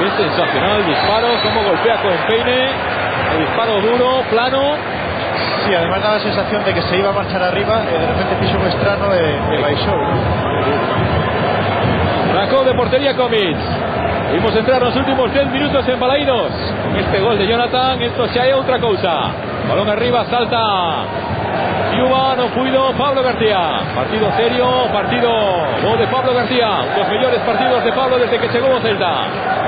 Es sensacional el disparo, como golpea con empeine, el disparo duro, plano. Sí, además da la sensación de que se iba a marchar arriba e de repente piso un estrano e baixou. Sacó de portería Comic. Vimos entrar los últimos 10 minutos en Balaidos. Con este gol de Jonathan, esto xa é outra cousa. Balón arriba, salta Ciuba, no puido Pablo García. Partido serio, partido gol de Pablo García. Un dos mellores partidos de Pablo desde que chegou o Celta.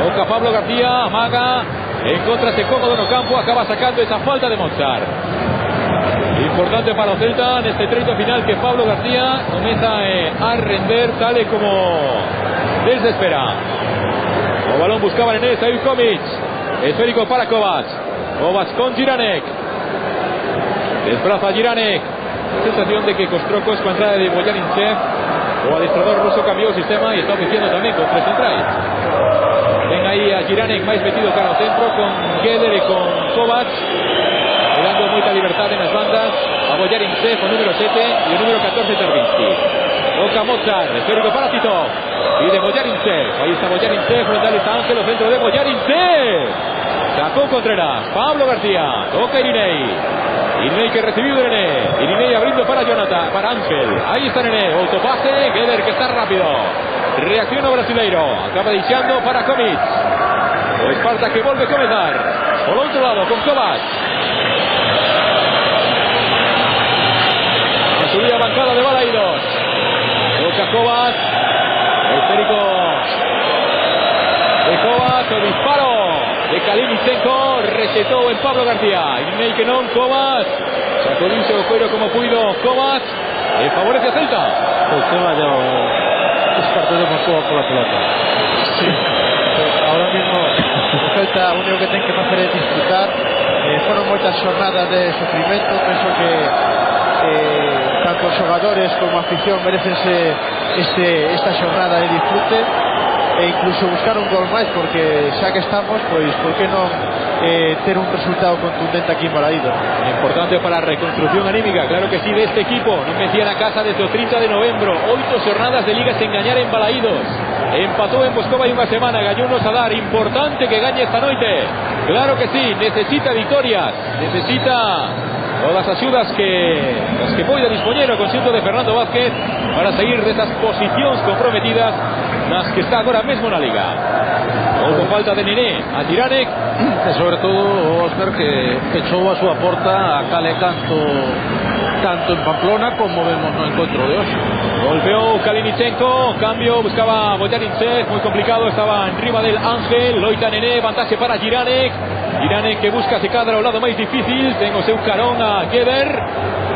Toca Pablo García, amaga, encontrase cómodo no campo, acaba sacando esa falta de Mozart. Importante para o Celta neste treito final, que Pablo García comeza a render tal e como desde espera. O balón buscaba en él Saúl Comic. Esférico para Kovac con Jiranek. Desplaza Jiranek. Sensación de que Kostrokos, con entrada de Boyarinchev, o adestrador ruso, cambió o sistema y está ofreciendo también con tres centrais. Ven ahí a Jiranek máis metido cara ao centro, con Geder e con Kovac, dando moita libertad en las bandas a Boyarinchev, o número 7 y o número 14 Tarbinsky. Toca Mozart, esférico para Tito. Y de Boyarinchev, ahí está Boyarinchev, frontal está Ángel, centro de Boyarinchev. Sacó Contreras, Pablo García, toca Irinei que recibió de Nené. Irinei abriendo para Jonathan, para Ángel. Ahí está Nené, autopase, Geder que está rápido. Reacciona brasileiro, acaba dichando para Comic. O Spartak que vuelve a comenzar. Por el otro lado con Kovac. A subida bancada de Balaidos. Toca Kovac. Esférico de Kovac, o disparo de Kalinichenko, recetó el Pablo García. Irinei que non, Kovac sacudiuse o cuero como puido Kovac, favorece a Celta. El tema ya es parte de Moscú por la pelota. Sí, ahora mismo o Celta o único que ten que facer é disfrutar. Foron moitas xornadas de sufrimento, penso que tanto os xogadores como a afición merecense esta xornada de disfrute e incluso buscar un gol máis, porque xa que estamos, pois por que non ter un resultado contundente aquí en Balaidos. Importante para a reconstrucción anímica, claro que sí, de este equipo. Non vencían a casa desde o 30 de novembro, 8 xornadas de liga sen gañar en Balaidos. Empató en Moscova hai unha semana, gañounos a dar. Importante que gañe esta noite, claro que sí, necesita victorias, necesita todas as axudas que poida dispoñer o conxunto de Fernando Vázquez para seguir desas posicións comprometidas nas que está agora mesmo na liga. Con falta de Nené a Jiranek, e sobre todo o Óscar, que echou a súa porta a cale tanto en Pamplona como vemos no encontro de hoxe. Golpeou Kalinichenko, cambio, buscaba Boyarinchev, muy complicado, estaba en riba del Ángel, loita Nené, vantaxe para Jiranek que busca se cadra ao lado máis difícil, ten o seu carón a Geder,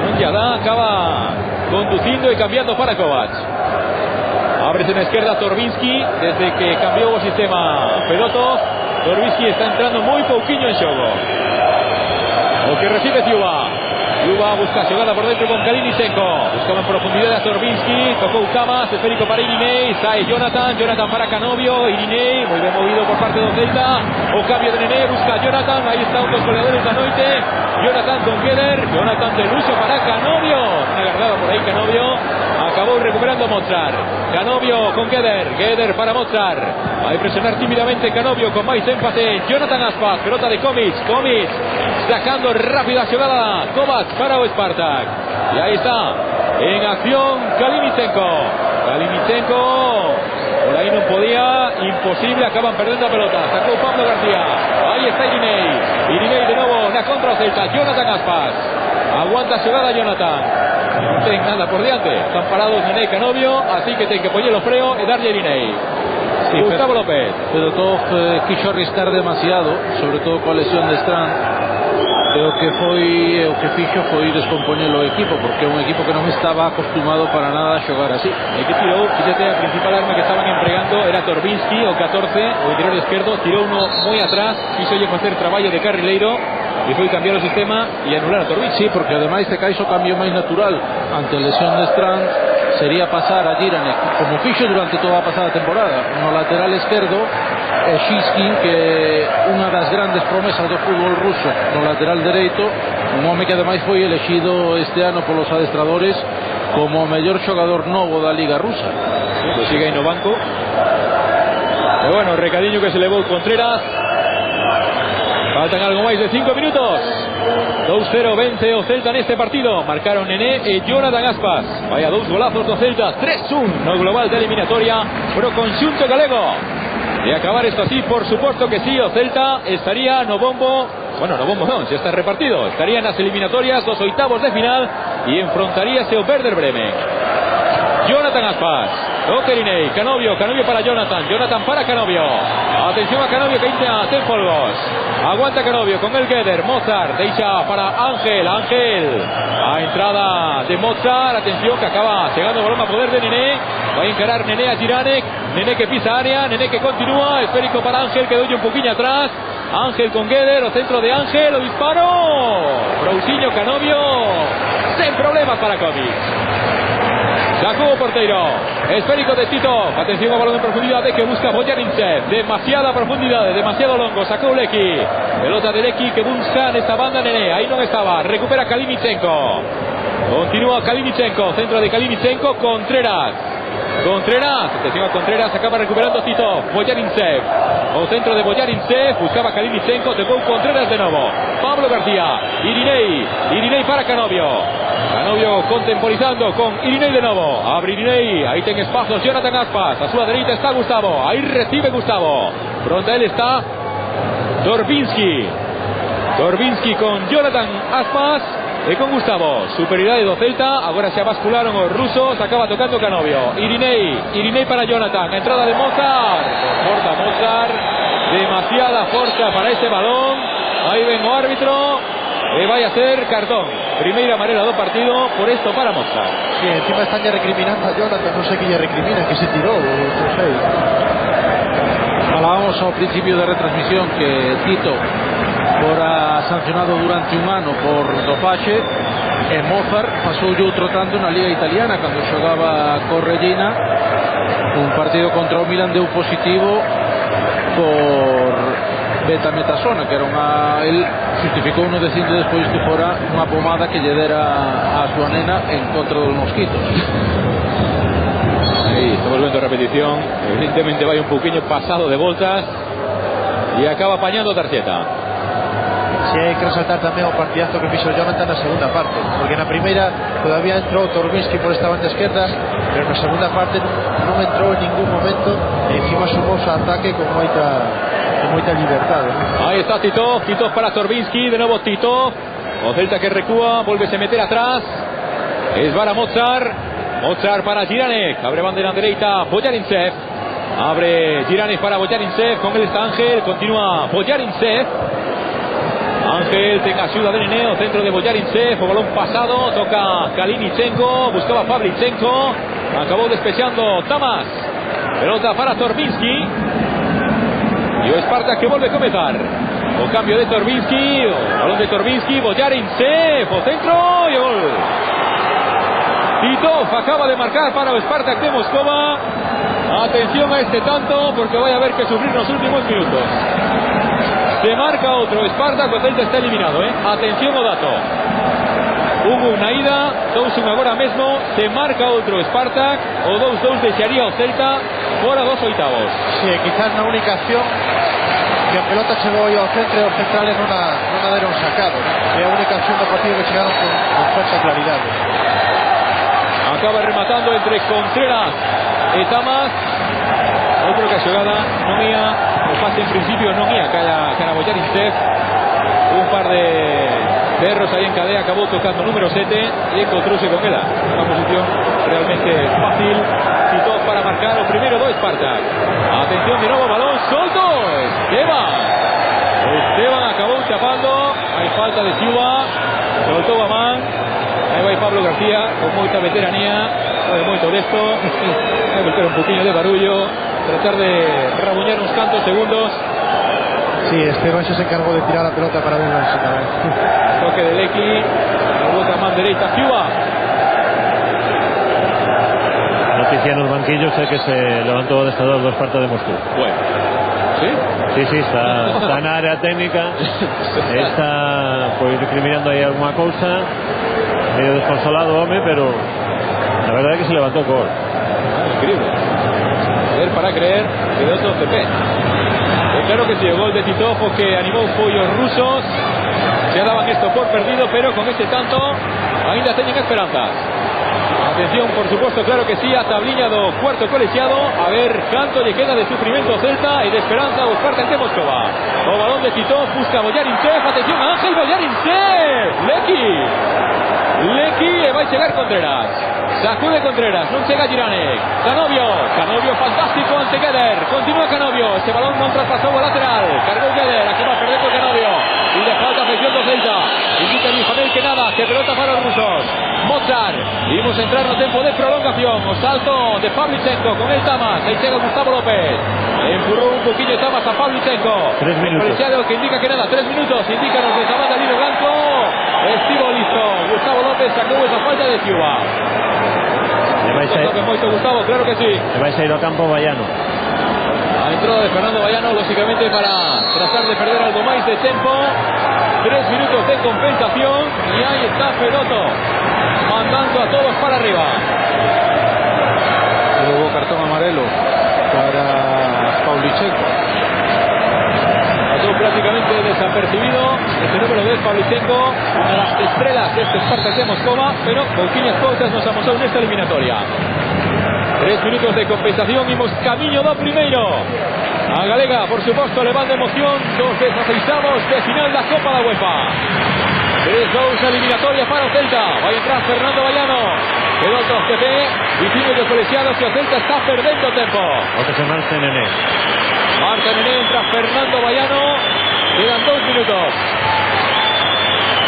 non lla dá, acaba conducindo e cambiando para Kovac. Ábrese na esquerda Torbinsky, desde que cambiou o sistema Pedotov. Torbinsky está entrando moi pouquiño en xogo. O que recibe Ciuba. Yuba busca jugada por dentro con Kalinichenko. Buscaba en profundidad a Torbinsky. Tocó Ucamas. Esférico para Irinei. Sae Jonathan. Jonathan para Canovio. Irinei. Muy bien movido por parte de Celta. O cambio de Nené. Busca Jonathan. Ahí está un dos goleadores de Noite. Jonathan con Geder. Jonathan de Lucio para Canovio. Una agarrada por ahí Canovio. Acabó recuperando Mozart. Canovio con Geder. Geder para Mozart. Va a presionar tímidamente Canovio con más énfasis. Jonathan Aspas. Pelota de Komic. Komic sacando rápida jugada. Kovac para o Spartak. Y ahí está. En acción Kalinichenko. Kalinichenko. Por ahí no podía. Imposible. Acaban perdiendo la pelota. Sacó Pablo García. Ahí está Irinei. Irinei de nuevo. La contra Celta. Jonathan Aspas. Aguanta jugada Jonathan. No tienen nada por diante. Están parados Nené y Canovio. Así que tienen que poner los freos y darle a Irinei. Sí, Gustavo López. Pero todo quiso arriscar demasiado, sobre todo con a lesión de Strand. O que fixo foi descompoñer o equipo, porque é un equipo que non estaba acostumado para nada a xogar así. El que tiró, fíjate, a principal arma que estaban empregando era Torbinsky, o 14, o interior izquierdo. Tiró uno muy atrás, quiso facer traballo de carrileiro e foi cambiar o sistema e anular a Torbinsky. Sí, porque ademais de caixo o cambio máis natural ante a lesión de Strand sería pasar a Jiranek, como fixo durante toda a pasada temporada, no lateral esquerdo, e Shiskin, que é unha das grandes promesas do fútbol ruso, no lateral dereito, un home que ademais foi elexido este ano polos adestradores como o mellor xogador novo da Liga Rusa. Pues sigue aí no banco. E bueno, recadiño que se levou Contreras. Faltan algo máis de 5 minutos. 2-0 vence o Celta neste partido. Marcaron Nené e Jonathan Aspas. Vaya dous golazos do Celta. 3-1 no global da eliminatoria pro conxunto galego. De acabar esto así, por supuesto que sí, o Celta estaría no bombo. Bueno, no bombo non, se está repartido. Estaría nas eliminatorias dos oitavos de final e enfrontaríase o Werder Bremen. Jonathan Aspas. Toca Irinei. Canovio para Jonathan. Jonathan para Canovio. Atención a Canovio que intenta ten polvos. Aguanta Canovio con el Geder. Mozart deixa para Ángel. A entrada de Mozart. Atención que acaba llegando el balón a poder de Nené. Va a encarar Nené a Jiranek. Nené que pisa área. Nené que continúa. Esférico para Ángel que doy un poquillo atrás. Ángel con Geder. O centro de Ángel. O disparo. Brousinho Canovio. Sin problemas para Kovic. Sacó porteiro. Esférico de Tito. Atención a balón en profundidad que busca Boyarinsev. Demasiada profundidad, demasiado longo. Sacó Lecky. Pelota de Lecky que busca en esta banda Nené. Ahí no estaba. Recupera Kalinichenko. Continúa Kalinichenko. Centro de Kalinichenko. Contreras. Atención a Contreras. Acaba recuperando Tito. Boyarinsev. O centro de Boyarinsev. Buscaba Kalinichenko. Tocó Contreras de nuevo. Pablo García. Irinei para Canovio. Canovio contemporizando con Irinei de nuevo. Abre Irinei. Ahí tiene espacios Jonathan Aspas. A su derecha está Gustavo. Ahí recibe Gustavo. Pronto él está Torbinsky con Jonathan Aspas e con Gustavo. Superioridade do Celta. Agora se bascularon os rusos. Acaba tocando Canovio. Irinei para Jonathan. Entrada de Mozart. Corta Mozart. Demasiada fuerza para ese balón. Ahí ven o árbitro. Vai a ser cartón. Primeira amarela do partido. Por esto para Mozart. Sí, encima están ya recriminando a Jonathan. No sé qué ya recrimina, que se tiró. No sé. Falábamos ao principio da retransmisión que Tito fora sancionado durante un ano por dopaxe e Mozart pasou outro tanto na Liga Italiana cando xogaba co Regina. Un partido contra o Milan deu positivo por betametasona, que era el justificou no dicindo despois que fora unha pomada que lle dera a súa nena en contra dos mosquitos. Ahí estamos viendo repetición. Evidentemente vai un poquinho pasado de voltas e acaba apañando tarjeta. Sí, hay que resaltar también un partidazo que hizo Jonathan en la segunda parte, porque en la primera todavía entró Torbinsky por esta banda izquierda, pero en la segunda parte no entró en ningún momento e encima sumó su ataque con moita libertad, ¿no? Ahí está Tito para Torbinsky, de nuevo Tito. O Celta que recúa, vuelve a meter atrás. Esbara Mozart para Jiranek, abre bandera derecha Boyarinsev. Abre Jiranek para Boyarinsev, con él está Ángel, continúa Boyarinsev. Ángel tenga ayuda de Neneo, centro de Boyarinsev, o balón pasado, toca Kalinichenko, buscaba Pavlichenko, acabó despechando Tamas. Pelota para Torbinsky. Y o Spartak que vuelve a comenzar. O cambio de Torbinski, balón de Torbinski, Boyarin, o centro y gol. Titov acaba de marcar para el Spartak de Moscova. Atención a este tanto porque vaya a haber que sufrir los últimos minutos. Se marca otro Spartak, o Celta está eliminado, Atención o dato. Hubo una ida, 2-1 agora mesmo. Se marca outro Spartak, o 2-2 deixaría o Celta fora dos oitavos. Sí, quizás na única acción que a pelota chegou ao centro e os centrales non a deron sacado, ¿no? É a única acción do partido que chegaron con certa claridade. Acaba rematando entre Contreras e Tamas. Eu creo que a xogada non ia, o pase en principio non ia cara Boyarin Sef. Un par de erros ahí en cadea, acabó tocando número 7 y encontróse con ella. Una posición realmente fácil. Titov para marcar o primero do Spartak. Atención de nuevo, balón solto. Esteban acabó chapando. Hay falta de Ciuba. Soltó Bamán. Ahí va Pablo García con moita veteranía. Sabe moito desto. Vai meter un poquinho de barullo. Tratar de rabuñar uns cantos segundos. Sí, Esteban se encargó de tirar la pelota para verlo en su cabeza. Toque de Lecky, la boca más derecha, Ciuba. Noticia en los banquillos es que se levantó o adestrador do Spartak de Moscú. Bueno, ¿sí? Sí, está na área técnica. Está pues recriminando aí alguna cousa. Medio desconsolado, home, pero la verdad es que se levantó con. Increíble. Ver para creer que de otro CP. Claro que sí, el gol de Titov que animó pollos rusos. Ya daban esto por perdido, pero con este tanto ainda teñen esperanzas. Atención, por supuesto, claro que sí, a tabliña do cuarto colegiado. A ver canto lle queda de sufrimiento Celta e de esperanza o Spartak de Moscova. O balón de Titov, busca Boyarin Sef. Atención, Ángel Boyarin Sef. Lecky e vai chegar Contreras. Sacude Contreras, non chega Jiranek. Canovio fantástico ante Geder. Continúa Canovio, este balón non traspasou o lateral. Cargou Geder, aquí va perdendo Canovio. Y le falta afección do Celta. Indica Mijanel que nada, que pelota para os rusos. Mozart, vimos entrar no tempo de prolongación. O salto de Pavlichenko con el Tamas. Aí chega Gustavo López. Empurrou un poquillo Tamas a Pavlichenko. 3 minutos. El colegiado que indica que nada, 3 minutos. Indica los de Tamas de Lino Blanco. Estivo listo. Gustavo López sacou esa falta de Ciuba. Moito Gustavo, claro que sí. Le vais a ir ao campo Bayano. A entrada de Fernando Bayano, lógicamente para tratar de perder algo máis de tempo. 3 minutos de compensación y ahí está Peroto mandando a todos para arriba. Hubo cartón amarelo para Pavlichenko. Pasó prácticamente desapercibido este número de Pavlichenko, una de las estrellas de este Spartak de Moscova, pero con quiñas pautas nos amosou nesta eliminatoria. 3 minutos de compensación, imos camiño do primeiro. A galega, por suposto, levando emoción dos 16avos de final da Copa da UEFA. 3-2 eliminatoria para o Celta. Vai entrar Fernando Bayano. Pelota o CP, dicindo que os colegiados que o Celta está perdendo tempo. O que se marcha Nené. Marta Nené, entra Fernando Bayano. Quedan 2 minutos.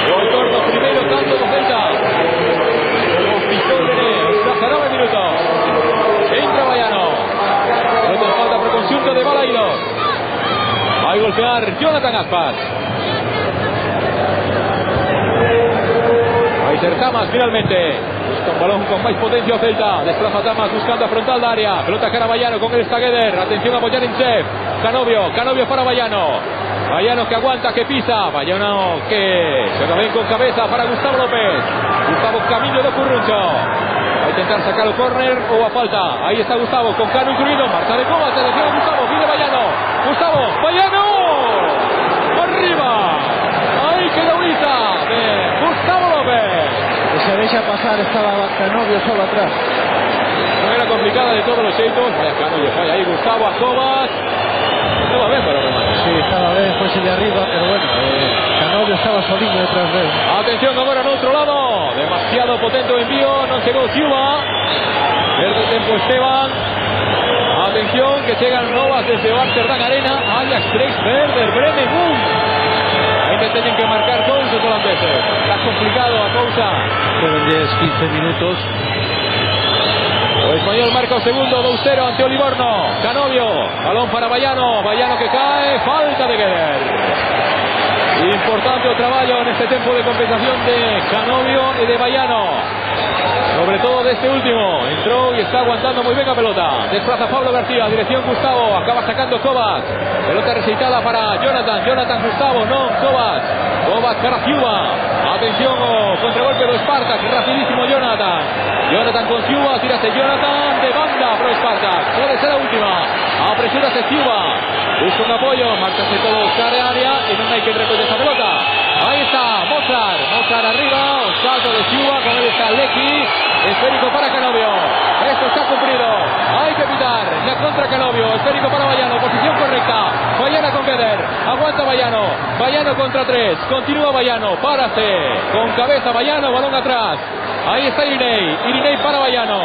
O autor do primeiro tanto do Celta. O pisou Nené, está 19 minutos. Entra Bayano. Pelota en falta por conxunto de Balaidos. Vai golpear Jonathan Aspas. Vai ser Tamas finalmente. Busca un balón con máis potencia o Celta. Desplaza Tamas buscando a frontal da área. Pelota cara a Bayano con el Stageder. Atención a Boyarin Sef. Canovio para Bayano. Bayano que aguanta, que pisa. Bayano que se lo ven con cabeza para Gustavo López. Gustavo camino do Curruncho. Va a intentar sacar el córner o a falta. Ahí está Gustavo con Cano incluido. Marca de Cobas. Atención a Gustavo. Viene Bayano. Bayano. Arriba. Ahí queda Uriza de Gustavo López. Que se deja pasar, estaba Canovio solo atrás. No era complicada de todos los xeitos. Vaya Canovio, falla ahí Gustavo a Cobas. Estaba bien para remate. Sí, estaba bien, fuese de arriba, pero bueno, Canovio estaba solito detrás de él. Atención agora no outro lado. Demasiado potente o envío, non chegou Ciuba. Perde tempo Esteban. Atención que chegan novas desde o Amsterdam Arena. Ajax 3, Werder Bremen 1. Ainda teñen que marcar todos os holandeses. Está complicado a cousa. Quedan 10-15 minutos. O español marca o segundo, 2-0 ante o Livorno. Canovio, balón para Bayano que cae, falta de Gueder. Importante o traballo neste tempo de compensación de Canovio e de Baiano, sobre todo de este último. Entró y está aguantando muy bien la pelota. Desplaza Pablo García, dirección Gustavo, acaba sacando Kovacs. Pelota recitada para Jonathan Gustavo, no Kovacs para Ciuba. Atención, contragolpe de Spartak, rapidísimo Jonathan con Ciuba, tírase Jonathan de banda pro Spartak, puede ser la última. Apresúrase Ciuba, busca un apoyo, márchase todo Oscar de área y no hay que recoger esa pelota. Ahí está Mozart arriba, salto de Ciuba, con él está Lecky, esférico para Canovio. Esto está cumplido, hay que pitar, la contra Canovio, esférico para Baiano, posición correcta, Baiano con Geder, aguanta Baiano contra 3, continúa Baiano, párase, con cabeza Baiano, balón atrás. Ahí está Irinei para Baiano.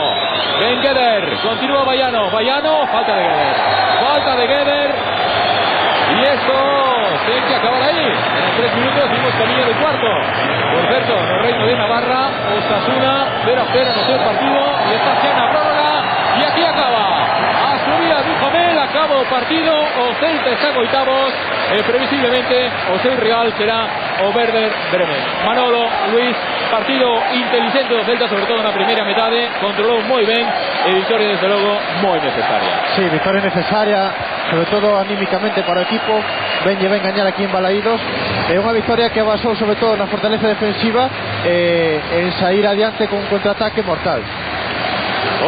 Ben Geder, continúa Baiano, falta de Geder. Y esto tiene que acabar ahí. En 3 minutos vimos camino del cuarto. Por cierto, en el Reino de Navarra, Osasuna 0-0 en el partido. Y está llena prórroga. Y aquí acaba. A su vida dijo Mel, acabó partido. O Celta está en octavos. Previsiblemente, o seu rival será o Werder Bremen. Manolo, Luis, partido inteligente do Celta, sobre todo en la primera mitad, controlou moi ben e victoria desde logo moi necesaria. Sí, victoria necesaria, sobre todo anímicamente para o equipo. Ben gañar aquí en Balaídos. É unha victoria que basou sobre todo na fortaleza defensiva en sair adiante con un contraataque mortal.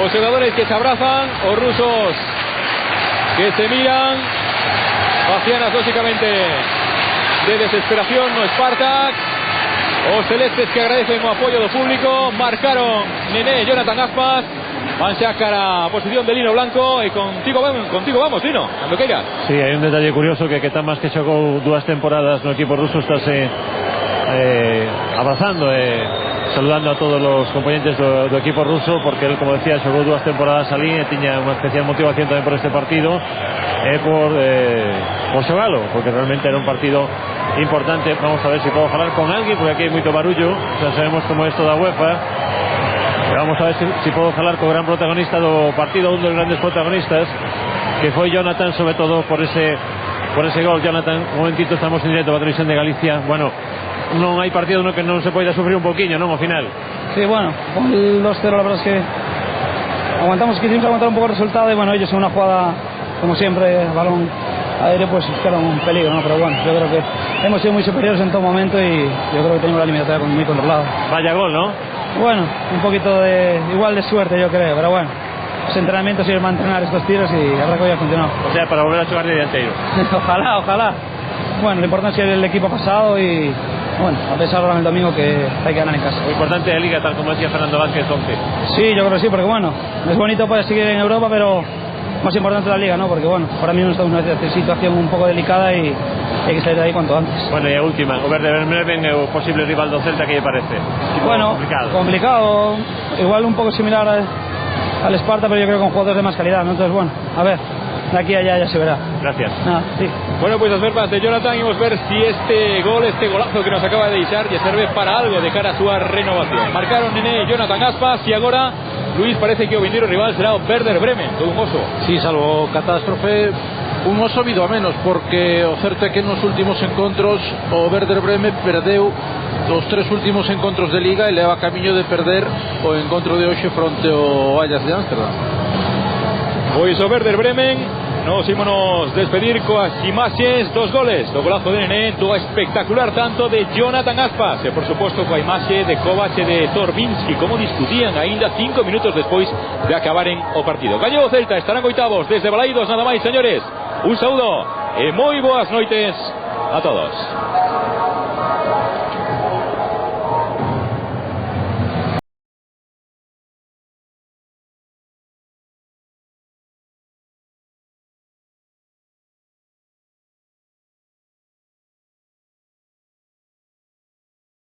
Os jugadores que se abrazan, os rusos que se miran, vacianas lógicamente de desesperación no Spartak. Os celestes que agradecen o apoio do público. Marcaron Nené e Jonathan Aspas. Vanse a cara a posición de Lino Blanco. E contigo vamos, Lino, cando queiras. Sí, hai un detalle curioso que Tamas, que xogou 2 temporadas no equipo ruso, estáse abrazando saludando a todos os componentes do equipo ruso, porque él, como decía, xogou 2 temporadas alí e tiña unha especial motivación tamén por este partido por xogalo, porque realmente era un partido importante. Vamos a ver si puedo falar con alguien, porque aquí hai moito barullo, xa sabemos como é isto da UEFA. Vamos a ver si puedo falar co gran protagonista do partido, un dos grandes protagonistas, que foi Jonathan, sobre todo por ese gol. Jonathan, un momentito, estamos en directo para a televisión de Galicia. Bueno, non hai partido no que non se poida sufrir un poquinho, non, ao final. Sí, bueno, con el 2-0 la verdad es que quisimos aguantar un poco el resultado y bueno, ellos en una jugada, como siempre, balón aéreo, pues era un peligro, ¿no? Pero bueno, yo creo que hemos sido muy superiores en todo momento y yo creo que tenemos la eliminatoria muy controlada. Vaya gol, ¿no? Bueno, un poquito igual de suerte, yo creo, pero bueno, los entrenamientos sirven para entrenar estos tiros y habrá que hoy a continuar. O sea, para volver a jugar de dianteiro. Ojalá. Bueno, lo importante es que el equipo ha pasado y bueno, a pesar ahora el domingo que hay que ganar en casa. Lo importante de la Liga, tal como decía Fernando Vázquez, 11. Sí, yo creo que sí, porque bueno, es bonito poder seguir en Europa, pero más importante la Liga, ¿no? Porque bueno, ahora mismo estamos en una situación un poco delicada y hay que salir de ahí cuanto antes. Bueno, y a última, o Werder Bremen é o posible rival do Celta, que lle parece? Bueno, complicado, igual un poco similar al Sparta, pero yo creo que con jugadores de más calidad, ¿no? Entonces bueno, a ver, de aquí a allá ya se verá. Gracias. Sí. Bueno, pues las verbas de Jonathan, y vamos a ver si este golazo que nos acaba de deixar lle serve para algo de cara a súa renovación. Marcaron Nené e Jonathan Aspas e agora Luis, parece que o vindeiro rival será o Werder Bremen, todo un oso. Sí, salvo catástrofe, un oso vido a menos, porque o certo é que nos últimos encontros o Werder Bremen perdeu os 3 últimos encontros de Liga e leva camiño de perder o encontro de hoxe fronte ao Ajax de Ámsterdam. Pois o Werder Bremen nos ímonos despedir coas imaxes dos goles, do golazo de Nené, do espectacular tanto de Jonathan Aspas e por suposto coa imaxe de Kovac e de Torbinsky, como discutían aínda 5 minutos despois de acabaren o partido. Gañou o Celta, estarán oitavos desde Balaídos, nada máis, señores. Un saúdo e moi boas noites a todos.